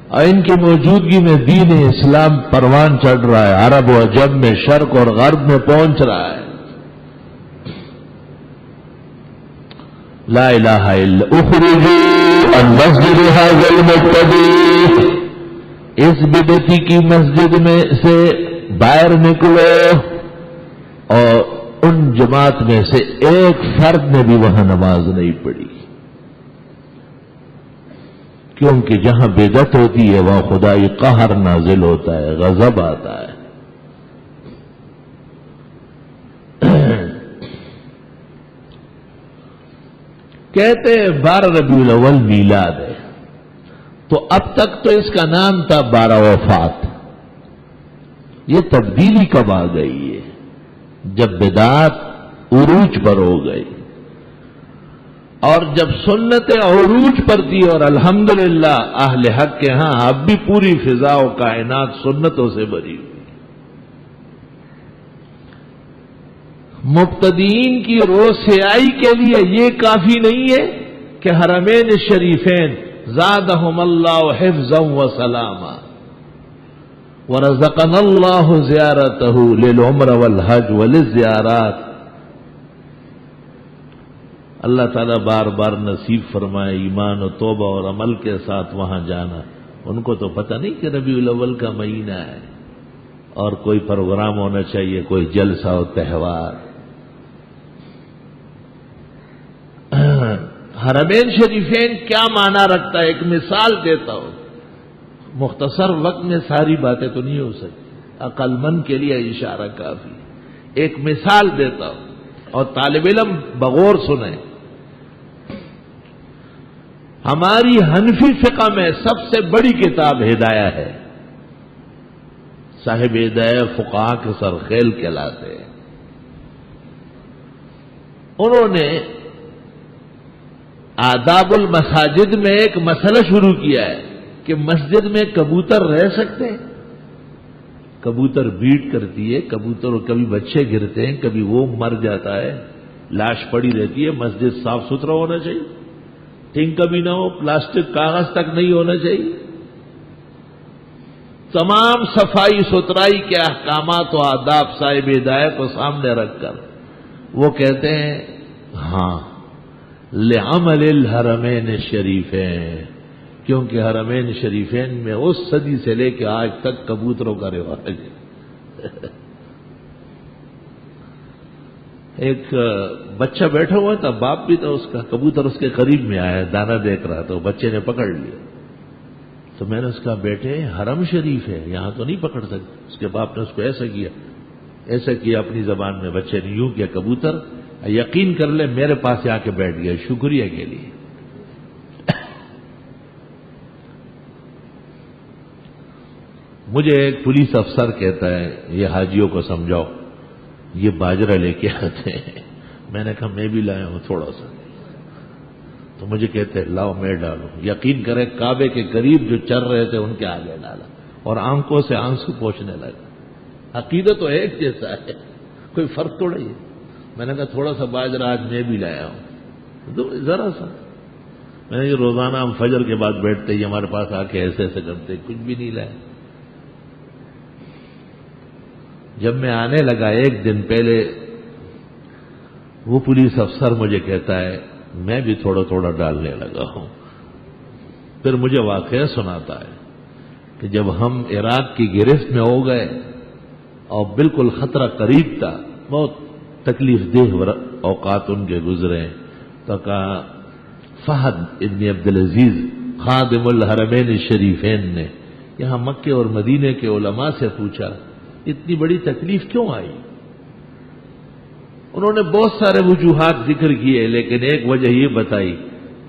اور ان کی موجودگی میں دین اسلام پروان چڑھ رہا ہے، عرب و عجم میں، شرق اور غرب میں پہنچ رہا ہے۔ لا الہ الا اخرجوا عن مسجد هذا المبتدع، اس بدعتی کی مسجد میں سے باہر نکلو، اور ان جماعت میں سے ایک فرد نے بھی وہاں نماز نہیں پڑھی، کیونکہ جہاں بدعت ہوتی ہے وہاں خدائی قہر نازل ہوتا ہے، غضب آتا ہے۔ کہتے ہیں 12 ربیع الاول میلاد ہے، تو اب تک تو اس کا نام تھا 12 وفات۔ یہ تبدیلی کب آ گئی ہے؟ جب بدعات عروج پر ہو گئی، اور جب سنتیں عروج پر تھی، اور الحمدللہ اہل حق کے ہاں اب بھی پوری فضا و کائنات سنتوں سے بھری ہوئی۔ مبتدئین کی روسیائی کے لیے یہ کافی نہیں ہے کہ حرمین شریفین زادہم اللہ حفظا و سلاما ورزقنا اللہ زیارتہ للعمر والحج وللزیارات، اللہ تعالیٰ بار بار نصیب فرمائے ایمان و توبہ اور عمل کے ساتھ وہاں جانا۔ ان کو تو پتہ نہیں کہ ربیع الاول کا مہینہ ہے اور کوئی پروگرام ہونا چاہیے، کوئی جلسہ و تہوار۔ حرمین شریفین کیا معنی رکھتا ہے؟ ایک مثال دیتا ہوں، مختصر وقت میں ساری باتیں تو نہیں ہو سکتی، عقل مند کے لیے اشارہ کافی۔ ایک مثال دیتا ہوں اور طالب علم بغور سنیں۔ ہماری حنفی فقہ میں سب سے بڑی کتاب ہدایہ ہے، صاحب ہدایہ فقہاء کے سرخیل کہلاتے ہیں۔ انہوں نے آداب المساجد میں ایک مسئلہ شروع کیا ہے کہ مسجد میں کبوتر رہ سکتے ہیں؟ کبوتر بیٹ کرتی ہے، کبوتر کبھی بچے گرتے ہیں، کبھی وہ مر جاتا ہے، لاش پڑی رہتی ہے، مسجد صاف ستھرا ہونا چاہیے، ٹنگ کبھی نہ ہو، پلاسٹک کاغذ تک نہیں ہونا چاہیے۔ تمام صفائی ستھرائی کے احکامات و آداب صاحب ہدایت کو سامنے رکھ کر وہ کہتے ہیں ہاں لعمل الحرمین الشریفین، کیونکہ حرمین شریفین میں اس صدی سے لے کے آج تک کبوتروں کا رواج ہے۔ ایک بچہ بیٹھا ہوا تھا، باپ بھی تھا اس کا، کبوتر اس کے قریب میں آیا، دانا دیکھ رہا تھا، بچے نے پکڑ لیا۔ تو میں نے اس کا بیٹے حرم شریف ہے، یہاں تو نہیں پکڑ سکتے۔ اس کے باپ نے اس کو ایسا کیا اپنی زبان میں، بچے نے یوں کیا، کبوتر یقین کر لے میرے پاس آ کے بیٹھ گیا شکریہ کے لیے۔ مجھے ایک پولیس افسر کہتا ہے یہ حاجیوں کو سمجھاؤ، یہ باجرہ لے کے آتے ہیں۔ میں نے کہا میں بھی لایا ہوں تھوڑا سا، تو مجھے کہتے ہیں لاؤ میں ڈالوں۔ یقین کرے کعبے کے قریب جو چر رہے تھے ان کے آگے ڈالا اور آنکھوں سے آنسو پوچھنے لگا۔ عقیدہ تو ایک جیسا ہے، کوئی فرق تھوڑا ہی ہے۔ میں نے کہا تھوڑا سا باجرہ آج میں بھی لایا ہوں، ذرا سا میں نے روزانہ ہم فجر کے بعد بیٹھتے ہی ہمارے پاس آ کے ایسے ایسے کرتے، کچھ بھی نہیں لائے۔ جب میں آنے لگا ایک دن پہلے وہ پولیس افسر مجھے کہتا ہے میں بھی تھوڑا تھوڑا ڈالنے لگا ہوں۔ پھر مجھے واقعہ سناتا ہے کہ جب ہم عراق کی گرفت میں ہو گئے اور بالکل خطرہ قریب تھا، بہت تکلیف دہ اوقات ان کے گزرے، تو کہا فہد ابن عبدالعزیز خادم الحرمین الشریفین نے یہاں مکے اور مدینے کے علماء سے پوچھا اتنی بڑی تکلیف کیوں آئی؟ انہوں نے بہت سارے وجوہات ذکر کیے، لیکن ایک وجہ یہ بتائی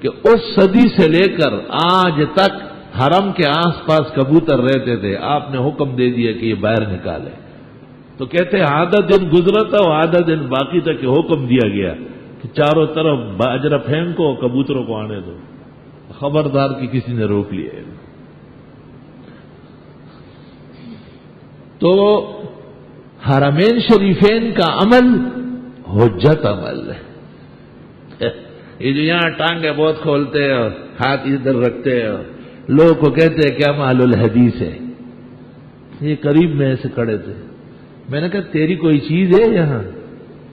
کہ اس صدی سے لے کر آج تک حرم کے آس پاس کبوتر رہتے تھے، آپ نے حکم دے دیا کہ یہ باہر نکالے، تو کہتے آدھا دن گزرا تھا اور آدھا دن باقی تھا کہ حکم دیا گیا کہ چاروں طرف باجرہ پھینکو، کبوتروں کو آنے دو، خبردار کہ کسی نے روک لیا۔ تو حرمین شریفین کا عمل حجت عمل ہے۔ یہ جو یہاں ٹانگیں بہت کھولتے ہیں اور ہاتھ ادھر رکھتے ہیں، لوگوں کو کہتے ہیں کیا مال الحدیث ہے۔ یہ قریب میں ایسے کھڑے تھے، میں نے کہا تیری کوئی چیز ہے یہاں؟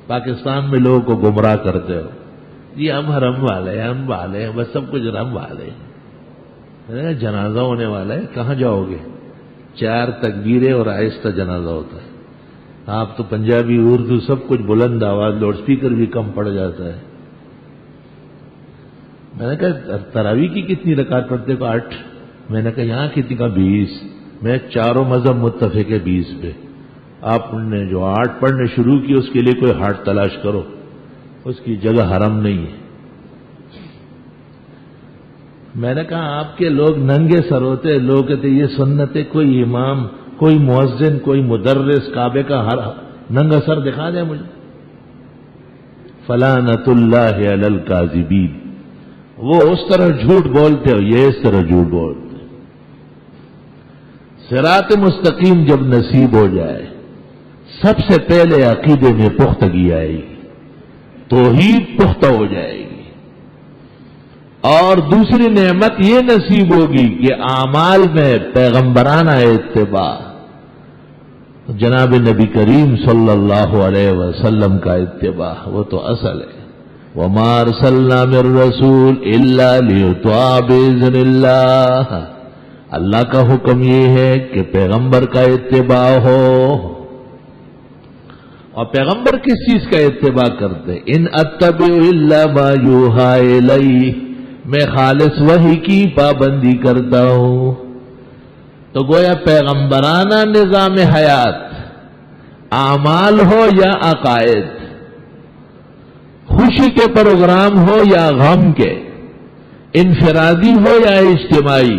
پاکستان میں لوگوں کو گمراہ کرتے ہو، جی ہم حرم والے ہیں، ہم والے ہیں، بس سب کچھ ہم والے ہیں۔ میں نے کہا جنازہ ہونے والا ہے، کہاں جاؤ گے؟ 4 تکبیریں اور آہستہ جنازہ ہوتا ہے۔ آپ تو پنجابی اردو سب کچھ بلند آواز، لاؤڈ اسپیکر بھی کم پڑ جاتا ہے۔ میں نے کہا تراویح کی کتنی رکعت پڑھتے ہو؟ 8۔ میں نے کہا یہاں کتنی کا؟ 20۔ میں چاروں مذہب متفق ہے 20 پہ، آپ نے جو 8 پڑھنے شروع کی اس کے لیے کوئی ہاٹ تلاش کرو، اس کی جگہ حرم نہیں ہے۔ میں نے کہا آپ کے لوگ ننگے سر ہوتے، لوگ کہتے یہ سنت ہے، کوئی امام، کوئی مؤذن، کوئی مدرس کعبے کا ہر ننگا سر دکھا دے مجھے۔ فلعنۃ اللہ علی الکاذبین، وہ اس طرح جھوٹ بولتے ہو، یہ اس طرح جھوٹ بولتے۔ صراط مستقیم جب نصیب ہو جائے، سب سے پہلے عقیدے میں پختگی آئے گی، توحید پختہ ہو جائے گی، اور دوسری نعمت یہ نصیب ہوگی کہ اعمال میں پیغمبرانہ اتباع، جناب نبی کریم صلی اللہ علیہ وسلم کا اتباع، وہ تو اصل ہے۔ وَمَا أَرْسَلْنَا مِن رَّسُولٍ إِلَّا لِيُطَاعَ بِإِذْنِ اللَّهِ، اللہ کا حکم یہ ہے کہ پیغمبر کا اتباع ہو۔ اور پیغمبر کس چیز کا اتباع کرتے؟ ان اتبع الا ما یوحى الی، میں خالص وحی کی پابندی کرتا ہوں۔ تو گویا پیغمبرانہ نظام حیات، اعمال ہو یا عقائد، خوشی کے پروگرام ہو یا غم کے، انفرادی ہو یا اجتماعی،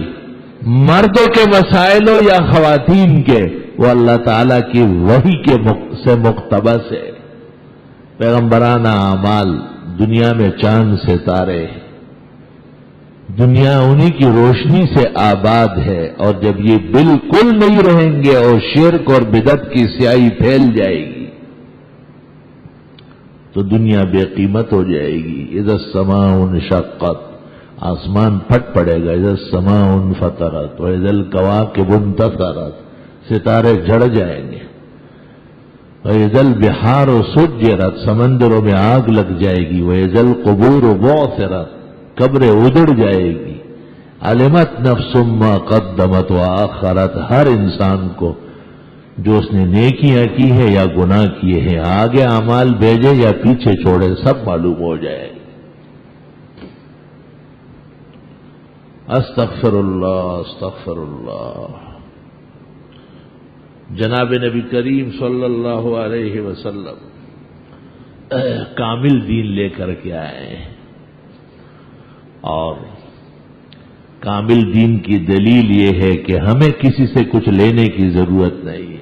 مردوں کے مسائل ہو یا خواتین کے، وہ اللہ تعالیٰ کی وحی کے سے مقتبس ہے۔ پیغمبرانہ اعمال، دنیا میں چاند ستارے، دنیا انہی کی روشنی سے آباد ہے، اور جب یہ بالکل نہیں رہیں گے اور شرک اور بدعت کی سیاہی پھیل جائے گی تو دنیا بے قیمت ہو جائے گی۔ اذا السماء انشقت، آسمان پھٹ پڑے گا، اذا السماء انفطرت واذا الکواکب انتثرت، ستارے جھڑ جائیں گے، واذا البحار سجرت، سمندروں میں آگ لگ جائے گی، واذا القبور بعثرت، قبریں اجڑ جائے گی، علمت نفس ما قدمت واخرت، ہر انسان کو جو اس نے نیکیاں کی ہے یا گناہ کیے ہیں، آگے اعمال بھیجے یا پیچھے چھوڑے، سب معلوم ہو جائے گا۔ استغفر اللہ استغفر اللہ۔ جناب نبی کریم صلی اللہ علیہ وسلم کامل دین لے کر کے آئے ہیں، اور کامل دین کی دلیل یہ ہے کہ ہمیں کسی سے کچھ لینے کی ضرورت نہیں ہے۔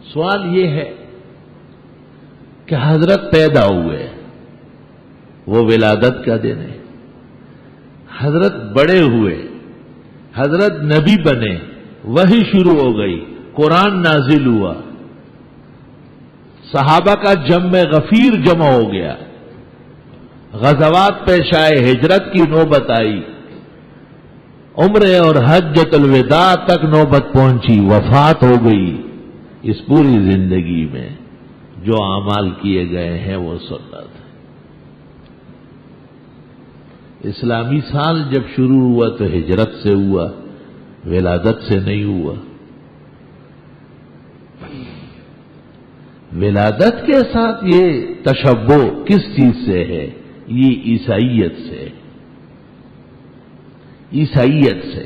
سوال یہ ہے کہ حضرت پیدا ہوئے، وہ ولادت کا دن ہے، حضرت بڑے ہوئے، حضرت نبی بنے، وحی شروع ہو گئی، قرآن نازل ہوا، صحابہ کا جمع غفیر جمع ہو گیا، غزوات پیش آئے، ہجرت کی نوبت آئی، عمرے اور حجۃ الوداع تک نوبت پہنچی، وفات ہو گئی، اس پوری زندگی میں جو اعمال کیے گئے ہیں وہ سنت ہے۔ اسلامی سال جب شروع ہوا تو ہجرت سے ہوا، ولادت سے نہیں ہوا۔ ولادت کے ساتھ یہ تشبہ کس چیز سے ہے؟ یہ عیسائیت سے، عیسائیت سے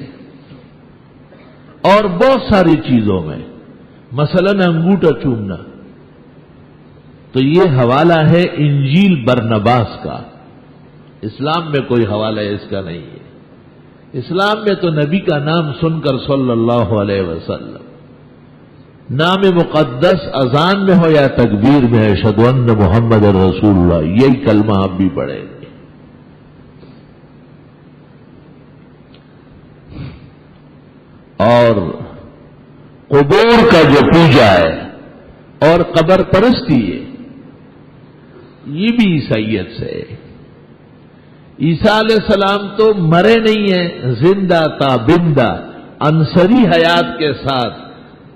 اور بہت ساری چیزوں میں، مثلا انگوٹھا چومنا، تو یہ حوالہ ہے انجیل برنباس کا، اسلام میں کوئی حوالہ اس کا نہیں ہے۔ اسلام میں تو نبی کا نام سن کر صلی اللہ علیہ وسلم، نام مقدس اذان میں ہو یا تکبیر میں، اشہد ان محمد رسول اللہ، یہی کلمہ آپ بھی پڑھیں گے۔ اور قبور کا جو پوجا ہے اور قبر پرستی ہے، یہ بھی عیسائیت سے ہے۔ عیسیٰ علیہ السلام تو مرے نہیں ہیں، زندہ تابندہ عنصری حیات کے ساتھ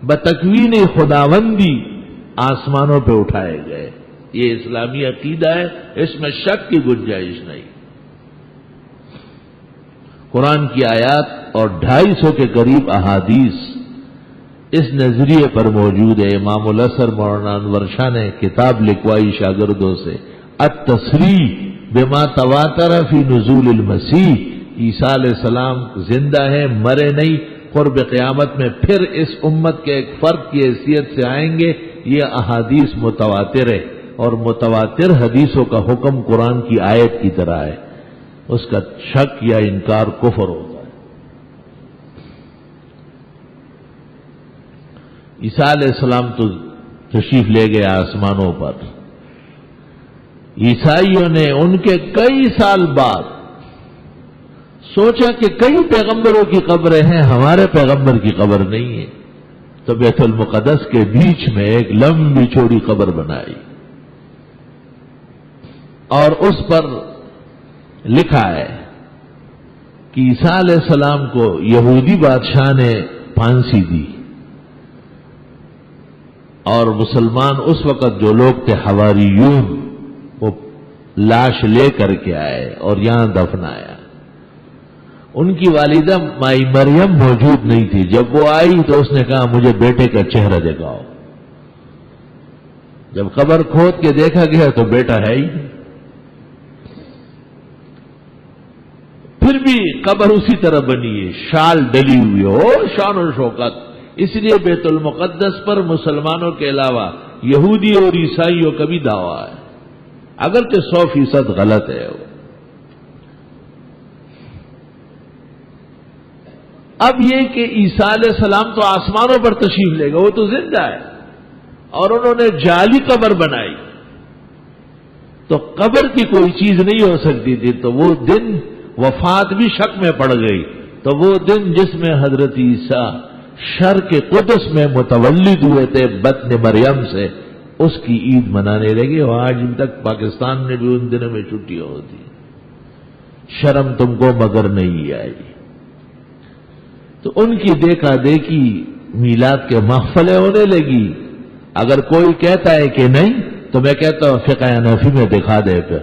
بتکوین خداوندی آسمانوں پہ اٹھائے گئے۔ یہ اسلامی عقیدہ ہے، اس میں شک کی گنجائش نہیں۔ قرآن کی آیات اور 250 کے قریب احادیث اس نظریے پر موجود ہے۔ امام الاثر مولانا انور شاہ نے کتاب لکھوائی شاگردوں سے، التصریح بما تواتر فی نزول المسیح، عیسیٰ علیہ السلام زندہ ہیں، مرے نہیں، قرب قیامت میں پھر اس امت کے ایک فرد کی حیثیت سے آئیں گے۔ یہ احادیث متواتر ہے، اور متواتر حدیثوں کا حکم قرآن کی آیت کی طرح ہے، اس کا شک یا انکار کفر ہوتا ہے۔ عیسیٰ علیہ السلام تو تشریف لے گئے آسمانوں پر، عیسائیوں نے ان کے کئی سال بعد سوچا کہ کئی پیغمبروں کی قبریں ہیں، ہمارے پیغمبر کی قبر نہیں ہے، تو بیت المقدس کے بیچ میں ایک لمبی چوڑی قبر بنائی، اور اس پر لکھا ہے کہ عیسیٰ علیہ السلام کو یہودی بادشاہ نے پھانسی دی، اور مسلمان اس وقت جو لوگ تھے حواریون، وہ لاش لے کر کے آئے اور یہاں دفنایا۔ ان کی والدہ مائی مریم موجود نہیں تھی، جب وہ آئی تو اس نے کہا مجھے بیٹے کا چہرہ دکھاؤ۔ جب قبر کھود کے دیکھا گیا تو بیٹا ہے ہی، پھر بھی قبر اسی طرح بنی ہے، شال ڈلی ہوئی ہو، شان و شوکت۔ اس لیے بیت المقدس پر مسلمانوں کے علاوہ یہودی اور عیسائیوں کا بھی دعویٰ ہے، اگرچہ 100% غلط ہے وہ۔ اب یہ کہ عیسیٰ علیہ السلام تو آسمانوں پر تشریف لے گئے، وہ تو زندہ ہے، اور انہوں نے جعلی قبر بنائی، تو قبر کی کوئی چیز نہیں ہو سکتی تھی، تو وہ دن وفات بھی شک میں پڑ گئی۔ تو وہ دن جس میں حضرت عیسیٰ شرق قدس میں متولد ہوئے تھے بطن مریم سے، اس کی عید منانے لگے، اور آج تک پاکستان میں بھی ان دنوں میں چھٹیاں ہوتی۔ شرم تم کو مگر نہیں آئی۔ تو ان کی دیکھا دیکھی میلاد کے محفلیں ہونے لگی۔ اگر کوئی کہتا ہے کہ نہیں تو میں کہتا ہوں فقہ حنفی میں دکھا دے پھر۔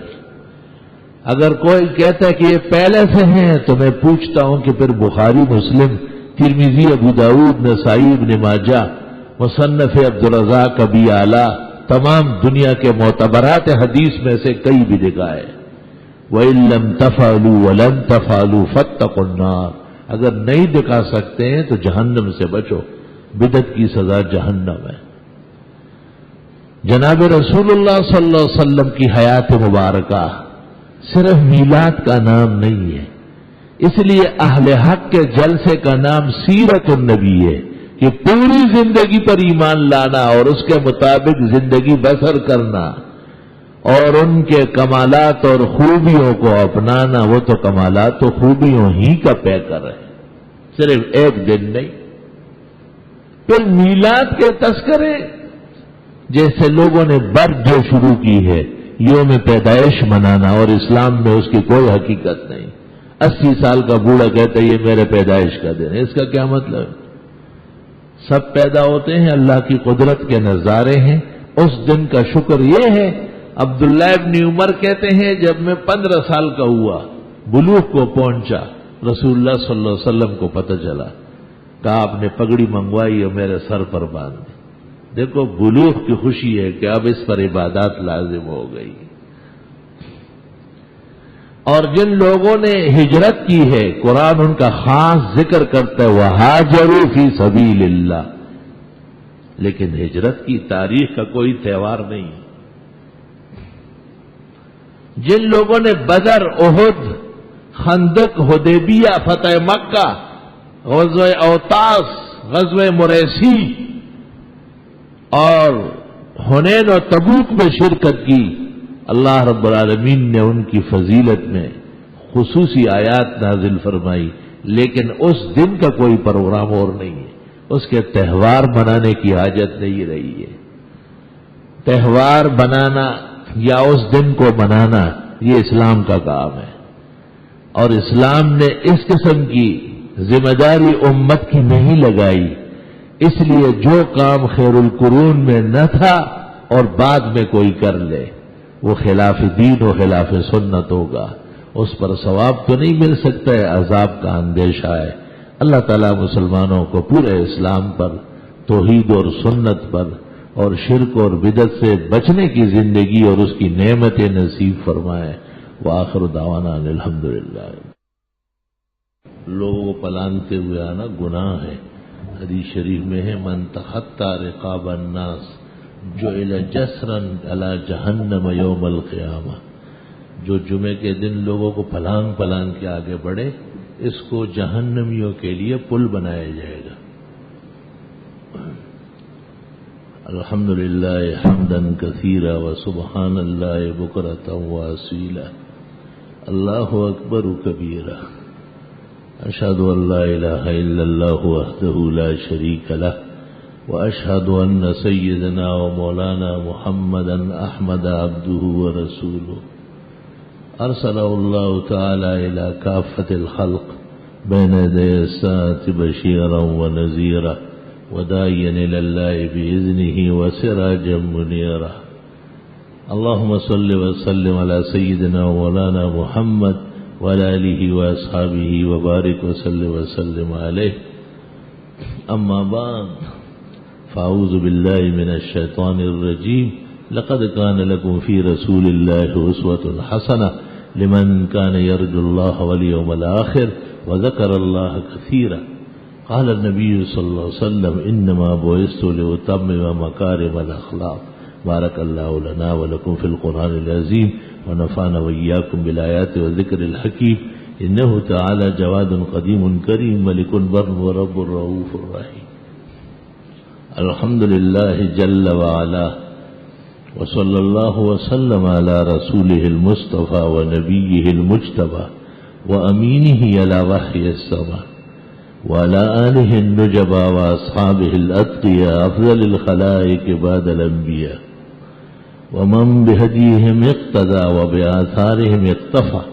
اگر کوئی کہتا ہے کہ یہ پہلے سے ہیں تو میں پوچھتا ہوں کہ پھر بخاری، مسلم، ترمذی، ابو داؤد، نسائی، ابن ماجہ، مصنف عبدالرزاق ابی اعلیٰ، تمام دنیا کے معتبرات حدیث میں سے کئی بھی دکھائے۔ وَإِن لَّمْ تَفْعَلُوا وَلَن تَفْعَلُوا فَاتَّقُوا النَّارَ، اگر نہیں دکھا سکتے ہیں تو جہنم سے بچو، بدعت کی سزا جہنم ہے۔ جناب رسول اللہ صلی اللہ علیہ وسلم کی حیات مبارکہ صرف میلاد کا نام نہیں ہے، اس لیے اہل حق کے جلسے کا نام سیرت النبی ہے، کہ پوری زندگی پر ایمان لانا اور اس کے مطابق زندگی بسر کرنا، اور ان کے کمالات اور خوبیوں کو اپنانا۔ وہ تو کمالات و خوبیوں ہی کا پیکر ہے، صرف ایک دن نہیں۔ پھر میلاد کے تذکرے جیسے لوگوں نے برد جو شروع کی ہے، یوم پیدائش منانا، اور اسلام میں اس کی کوئی حقیقت نہیں۔ 80 سال کا بوڑھا کہتا ہے یہ میرے پیدائش کا دن ہے، اس کا کیا مطلب؟ سب پیدا ہوتے ہیں، اللہ کی قدرت کے نظارے ہیں، اس دن کا شکر یہ ہے۔ عبداللہ ابن عمر کہتے ہیں جب میں 15 سال کا ہوا، بلوغ کو پہنچا، رسول اللہ صلی اللہ علیہ وسلم کو پتہ چلا، کہا آپ نے پگڑی منگوائی اور میرے سر پر باندھ دی۔ دیکھو بلوغ کی خوشی ہے کہ اب اس پر عبادات لازم ہو گئی۔ اور جن لوگوں نے ہجرت کی ہے، قرآن ان کا خاص ذکر کرتا ہے، وَهَاجَرُوا فِي سَبِيلِ اللَّهِ، لیکن ہجرت کی تاریخ کا کوئی تہوار نہیں۔ جن لوگوں نے بدر، احد، خندق، حدیبیہ، فتح مکہ، غزوہ اوطاس، غزوہ مریسی اور حنین و تبوک میں شرکت کی، اللہ رب العالمین نے ان کی فضیلت میں خصوصی آیات نازل فرمائی، لیکن اس دن کا کوئی پروگرام اور نہیں ہے، اس کے تہوار منانے کی حاجت نہیں رہی ہے۔ تہوار بنانا یا اس دن کو منانا یہ اسلام کا کام ہے، اور اسلام نے اس قسم کی ذمہ داری امت کی نہیں لگائی، اس لیے جو کام خیر القرون میں نہ تھا اور بعد میں کوئی کر لے وہ خلاف دین و خلاف سنت ہوگا، اس پر ثواب تو نہیں مل سکتا ہے، عذاب کا اندیشہ ہے۔ اللہ تعالیٰ مسلمانوں کو پورے اسلام پر، توحید اور سنت پر اور شرک اور بدعت سے بچنے کی زندگی اور اس کی نعمتیں نصیب فرمائے۔ وآخر دعوانا ان الحمدللہ۔ لوگوں کو پلانتے ہوئے آنا گناہ ہے، حدیث شریف میں ہے من تخطى رقاب الناس جعل جسرا علی جہنم یوم القیامہ، جو جمعے کے دن لوگوں کو پلانگ پلانگ کے آگے بڑھے اس کو جہنمیوں کے لیے پل بنایا جائے گا۔ الحمدللہ حمدا کثیرا وسبحان اللہ بکرۃ واصیلا، اللہ اکبر کبیرا، اشہد ان لا الہ الا اللہ وحدہ لا شریک لہ، واشہد ان سیدنا ومولانا محمدا احمد عبدہ ورسولہ، ارسلہ اللہ تعالی الى کافۃ الخلق بین یدی الساعة بشیرا ونذیرا وداعیا الی اللہ بإذنہ وسراجا منیرا۔ اللہم صل وسلم علی سیدنا ومولانا محمد وعلى آلہ واصحابہ وبارک وسلم علیہ، اما بعد فاعوذ باللہ من الشیطان الرجیم، لقد كان لكم في رسول الله أسوة حسنة لمن كان يرجو الله واليوم الآخر وذكر الله كثيرا، قال النبي صلى الله عليه وسلم إنما بعثت لأتمم مكارم الأخلاق۔ بارك الله لنا ولكم في القرآن العظيم ونفعنا وإياكم بالآيات والذكر الحكيم، إنه تعالى جواد قديم كريم ملك بر ورب رؤوف رحيم۔ الحمد لله جل وعلا، وصلى الله وسلم على رسوله المصطفى ونبيه المجتبى وأمينه على وحي السماء، وعلى آله النجبى وأصحابه الأتقياء أفضل الخلائق بعد الأنبياء، ومن بهديهم اقتدى وبآثارهم اقتفى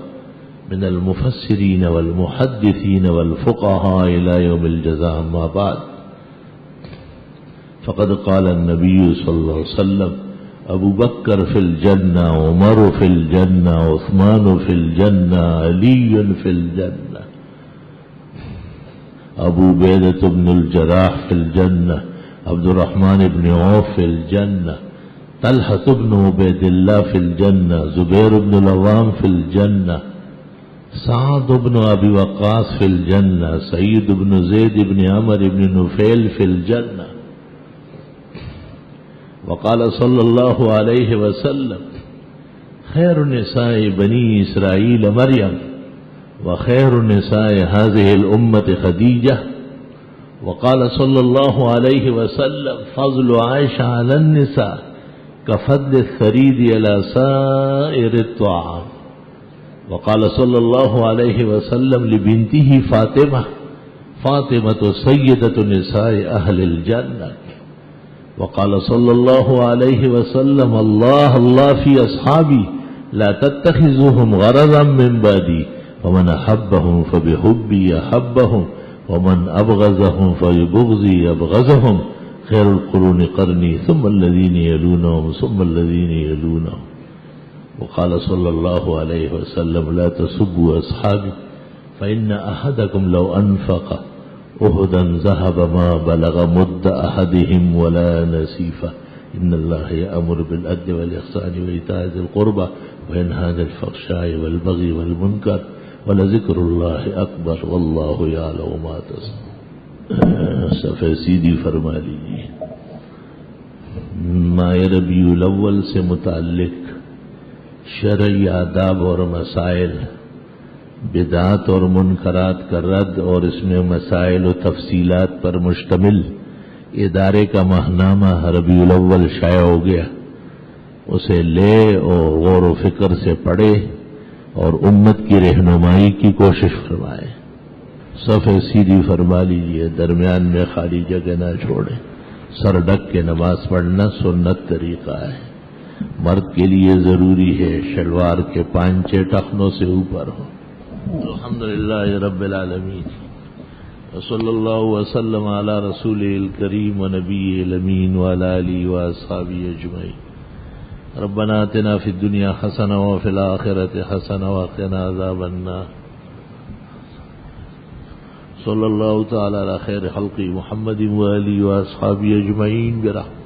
من المفسرين والمحدثين والفقهاء إلى يوم الجزاء، أما بعد، فقد قال النبي صلى الله عليه وسلم ابو بکر فی الجنہ، عمر فی الجنہ، عثمان فی الجنہ، علی فی الجنہ، ابو عبیدۃ بن الجراح فی الجنہ، عبد الرحمن بن عوف فی الجنہ، طلحۃ بن عبید اللہ فی الجنہ، زبیر بن العوام فی الجنہ، سعد بن ابی وقاص فی الجنہ، سعید بن زید بن عمر بن نفیل فی الجنہ۔ وقال صلی اللہ علیہ وسلم خیر نساء بنی اسرائیل مریم وخیر نساء هذه الامة خدیجہ۔ وقال صلی اللہ علیہ وسلم فضل عائشہ علی النساء كفضل الثريد على سائر الطعام۔ وقال صلی اللہ علیہ وسلم لبنته فاطمہ، فاطمة سیدة نساء اہل الجنہ۔ وقال صلی اللہ علیہ وسلم اللہ اللہ فی اصحابی لا تتخذوهم غرضا من بعدی ومن احبهم فبحبی احبهم ومن ابغضهم فببغضی ابغضهم خیر القرون قرنی ثم الذین یلونهم ثم الذین یلونهم وقال صلی اللہ علیہ وسلم لا تسبوا اصحابی فإن أحدكم لو أنفق أحدا ذهب ما بلغ مد أحدهم ولا نصيفه إن الله يأمر بالعدل والإحسان وإيتاء ذي القربى وينهى عن الفحشاء والبغي والمنكر ولذكر الله أكبر والله يعلم ما تصنعون. صفحہ سیدھی فرما لیجیے. ماہ ربیع الاول سے متعلق شرعی آداب اور مسائل، بدعات اور منکرات کا رد اور اس میں مسائل و تفصیلات پر مشتمل ادارے کا ماہنامہ ربیع الاول شائع ہو گیا. اسے لے اور غور و فکر سے پڑھے اور امت کی رہنمائی کی کوشش فرمائے. صفحہ سیدھی فرما لیجیے، درمیان میں خالی جگہ نہ چھوڑیں. سر ڈھک کے نماز پڑھنا سنت طریقہ ہے. مرد کے لیے ضروری ہے شلوار کے پانچے ٹخنوں سے اوپر ہو. الحمدللہ رب العالمین وصلی اللہ وسلم علی رسول الکریم ونبی الامین وعلی آلہ واصحابہ اجمعین. ربنا آتنا فی الدنیا حسنہ وفی الآخرۃ حسنہ وقنا عذاب النار. صلی اللہ تعالی علی خیر خلق محمد وآلہ واصحابہ اجمعین برحمتہ.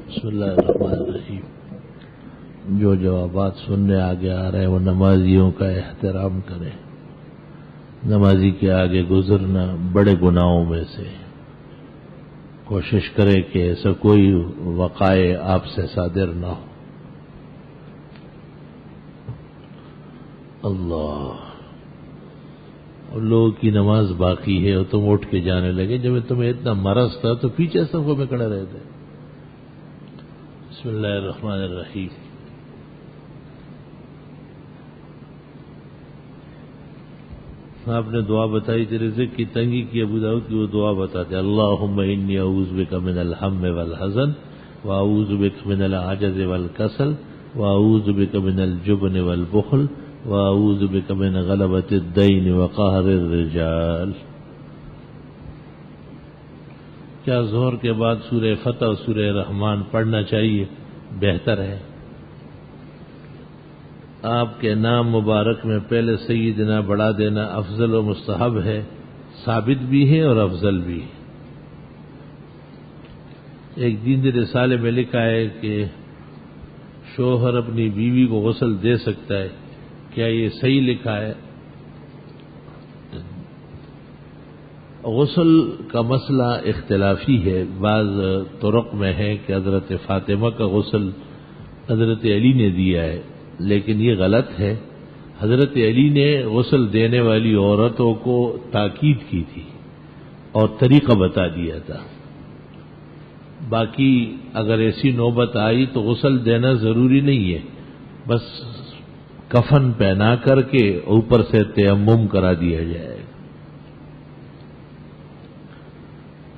بسم اللہ الرحمن الرحیم. جو جوابات سننے آگے آ رہے ہیں وہ نمازیوں کا احترام کریں. نمازی کے آگے گزرنا بڑے گناہوں میں سے. کوشش کرے کہ ایسا کوئی وقائع آپ سے صادر نہ ہو. اللہ. اور لوگوں کی نماز باقی ہے اور تم اٹھ کے جانے لگے. جب تمہیں اتنا مرض تھا تو پیچھے صفوں میں کھڑے رہے تھے. بسم اللہ الرحمن الرحیم. آپ نے دعا بتائی تھی رزق کی تنگی کی. ابو داؤد کی وہ دعا بتاتے اللہم انی اعوذ بک من الہم والحزن واعوذ بک من العجز والکسل واعوذ بک من الجبن والبخل واعوذ بک من غلبۃ الدین وقہر الرجال. کیا ظہر کے بعد سورہ فتح اور سورہ رحمان پڑھنا چاہیے؟ بہتر ہے. آپ کے نام مبارک میں پہلے سیدنا بڑھا دینا افضل و مستحب ہے. ثابت بھی ہے اور افضل بھی ہے. ایک دینی رسالے میں لکھا ہے کہ شوہر اپنی بیوی کو غسل دے سکتا ہے. کیا یہ صحیح لکھا ہے؟ غسل کا مسئلہ اختلافی ہے. بعض طرق میں ہے کہ حضرت فاطمہ کا غسل حضرت علی نے دیا ہے، لیکن یہ غلط ہے. حضرت علی نے غسل دینے والی عورتوں کو تاکید کی تھی اور طریقہ بتا دیا تھا. باقی اگر ایسی نوبت آئی تو غسل دینا ضروری نہیں ہے. بس کفن پہنا کر کے اوپر سے تیمم کرا دیا جائے.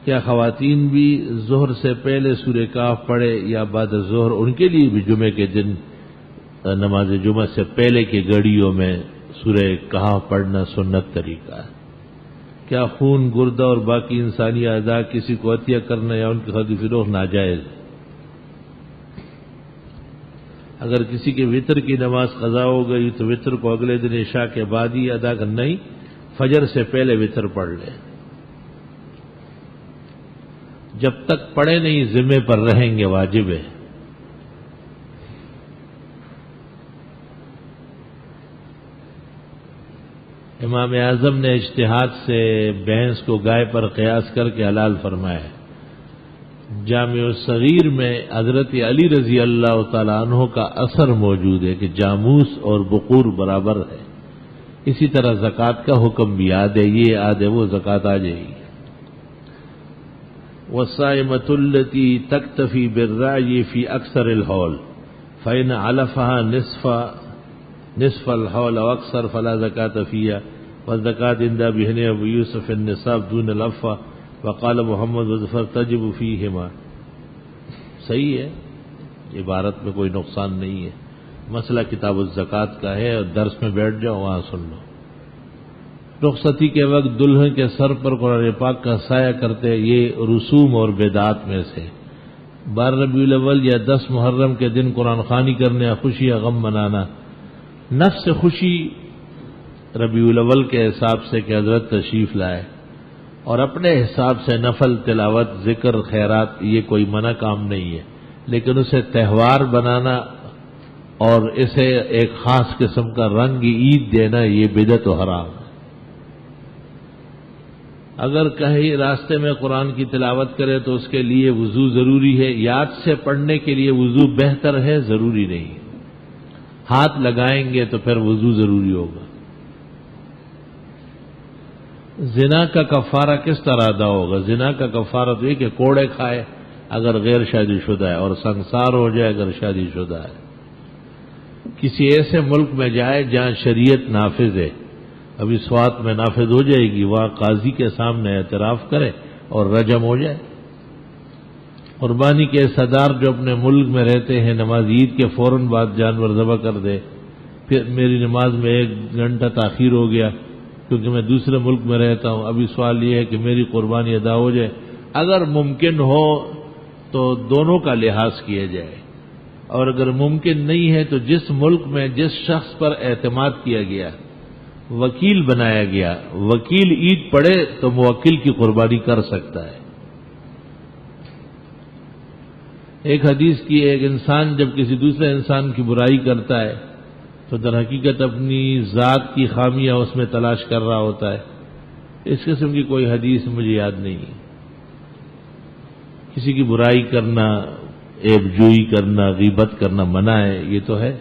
کیا خواتین بھی ظہر سے پہلے سورہ کہف پڑھے یا بعد ظہر؟ ان کے لیے بھی جمعے کے دن نماز جمعہ سے پہلے کی گھڑیوں میں سورہ کہف پڑھنا سنت طریقہ ہے. کیا خون، گردہ اور باقی انسانی اعضاء کسی کو عطیہ کرنا یا ان کی خرید فروخت ناجائز؟ اگر کسی کے وطر کی نماز قضا ہو گئی تو وطر کو اگلے دن عشاء کے بعد ہی ادا کرنا، نہیں فجر سے پہلے وطر پڑھ لے. جب تک پڑھے نہیں ذمے پر رہیں گے، واجب ہے. امام اعظم نے اجتہاد سے بھینس کو گائے پر قیاس کر کے حلال فرمایا. جامع الصغیر میں حضرت علی رضی اللہ تعالیٰ عنہ کا اثر موجود ہے کہ جاموس اور بقور برابر ہے. اسی طرح زکوٰۃ کا حکم بھی یاد ہے، یہ یاد ہے وہ زکوٰۃ آ جائے گی. والصائمة التي تكتفي بالرعي في أكثر الحول فإن علفها نصف الحول أو أكثر فلا زكاة فيها والزکات عند ابن ابو یوسف النصاب دون العفا وقال محمد وظفر تجب فیہما. صحیح ہے، عبارت میں کوئی نقصان نہیں ہے. مسئلہ کتاب الزکات کا ہے اور درس میں بیٹھ جاؤ وہاں سن لو. رخصتی کے وقت دلہن کے سر پر قرآن پاک کا سایہ کرتے، یہ رسوم اور بدعات میں سے. 12 ربیع الاول یا 10 محرم کے دن قرآن خوانی کرنے یا خوشی یا غم منانا. نفس خوشی ربیع الاول کے حساب سے کہ حضرت تشریف لائے، اور اپنے حساب سے نفل تلاوت ذکر خیرات، یہ کوئی منع کام نہیں ہے، لیکن اسے تہوار بنانا اور اسے ایک خاص قسم کا رنگ عید دینا، یہ بدعت و حرام ہے. اگر کہیں راستے میں قرآن کی تلاوت کرے تو اس کے لیے وضو ضروری ہے. یاد سے پڑھنے کے لیے وضو بہتر ہے، ضروری نہیں. ہاتھ لگائیں گے تو پھر وضو ضروری ہوگا. زنا کا کفارہ کس طرح ادا ہوگا؟ زنا کا کفارہ تو یہ کہ کوڑے کھائے اگر غیر شادی شدہ ہے، اور سنسار ہو جائے اگر شادی شدہ ہے. کسی ایسے ملک میں جائے جہاں شریعت نافذ ہے، ابھی سوات میں نافذ ہو جائے گی، وہاں قاضی کے سامنے اعتراف کرے اور رجم ہو جائے. قربانی کے صدار جو اپنے ملک میں رہتے ہیں، نماز عید کے فوراً بعد جانور ذبح کر دے، پھر میری نماز میں 1 گھنٹہ تاخیر ہو گیا کیونکہ میں دوسرے ملک میں رہتا ہوں، ابھی سوال یہ ہے کہ میری قربانی ادا ہو جائے. اگر ممکن ہو تو دونوں کا لحاظ کیا جائے، اور اگر ممکن نہیں ہے تو جس ملک میں جس شخص پر اعتماد کیا گیا، وکیل بنایا گیا، وکیل عید پڑھے تو موکل کی قربانی کر سکتا ہے. ایک حدیث کی، ایک انسان جب کسی دوسرے انسان کی برائی کرتا ہے تو در حقیقت اپنی ذات کی خامیاں اس میں تلاش کر رہا ہوتا ہے. اس قسم کی کوئی حدیث مجھے یاد نہیں ہے. کسی کی برائی کرنا، عیب جوئی کرنا، غیبت کرنا منع ہے، یہ تو ہے.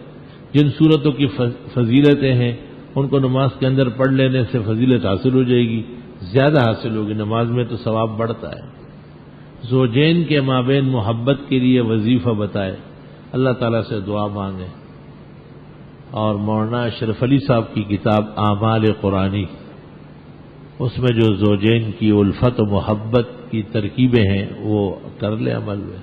جن صورتوں کی فضیلتیں ہیں ان کو نماز کے اندر پڑھ لینے سے فضیلت حاصل ہو جائے گی، زیادہ حاصل ہوگی. نماز میں تو ثواب بڑھتا ہے. زوجین کے مابین محبت کے لیے وظیفہ بتائے، اللہ تعالیٰ سے دعا مانگے. اور مولانا اشرف علی صاحب کی کتاب اعمال قرآنی، اس میں جو زوجین کی الفت و محبت کی ترکیبیں ہیں وہ کر لے عمل میں.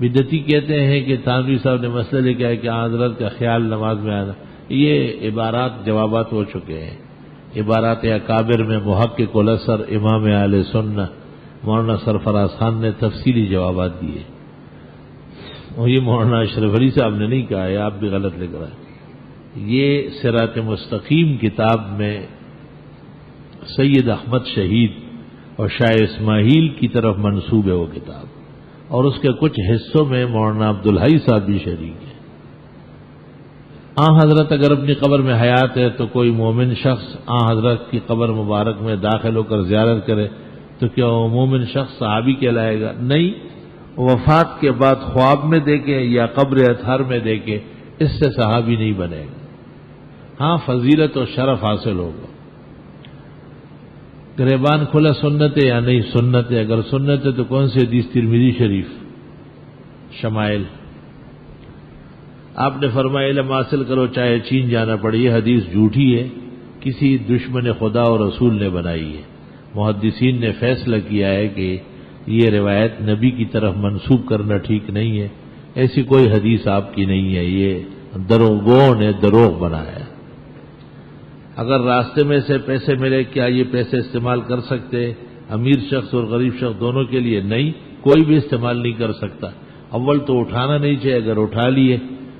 بدعتی کہتے ہیں کہ تھانوی صاحب نے مسئلہ لے کے آیا کہ حضرت کا خیال نماز میں آنا. یہ عبارات جوابات ہو چکے ہیں. عبارات اکابر میں محقق الاثر امام اہل سنہ مولانا سرفراز خان نے تفصیلی جوابات دیے، اور یہ مولانا اشرف علی صاحب نے نہیں کہا ہے، آپ بھی غلط لکھ رہے ہیں. یہ صراط مستقیم کتاب میں سید احمد شہید اور شاہ اسماعیل کی طرف منسوب ہے وہ کتاب، اور اس کے کچھ حصوں میں مولانا عبدالحی صاحب بھی شریک ہیں. حضرت اگر اپنی قبر میں حیات ہے تو کوئی مومن شخص حضرت کی قبر مبارک میں داخل ہو کر زیارت کرے تو کیا وہ مومن شخص صحابی کہلائے گا؟ نہیں. وفات کے بعد خواب میں دیکھے یا قبر اطہر میں دیکھے، اس سے صحابی نہیں بنے گا. فضیلت و شرف حاصل ہوگا. گریبان کھلا سنت ہے یا نہیں سنت ہے؟ اگر سنت ہے تو کون سی حدیث؟ ترمذی شریف شمائل. آپ نے فرمایا علم حاصل کرو چاہے چین جانا پڑے. یہ حدیث جھوٹی ہے، کسی دشمن خدا اور رسول نے بنائی ہے. محدثین نے فیصلہ کیا ہے کہ یہ روایت نبی کی طرف منسوب کرنا ٹھیک نہیں ہے. ایسی کوئی حدیث آپ کی نہیں ہے، یہ دروغوں نے دروغ بنایا. اگر راستے میں سے پیسے ملے کیا یہ پیسے استعمال کر سکتے؟ امیر شخص اور غریب شخص دونوں کے لیے نہیں، کوئی بھی استعمال نہیں کر سکتا. اول تو اٹھانا نہیں چاہیے، اگر اٹھا لیے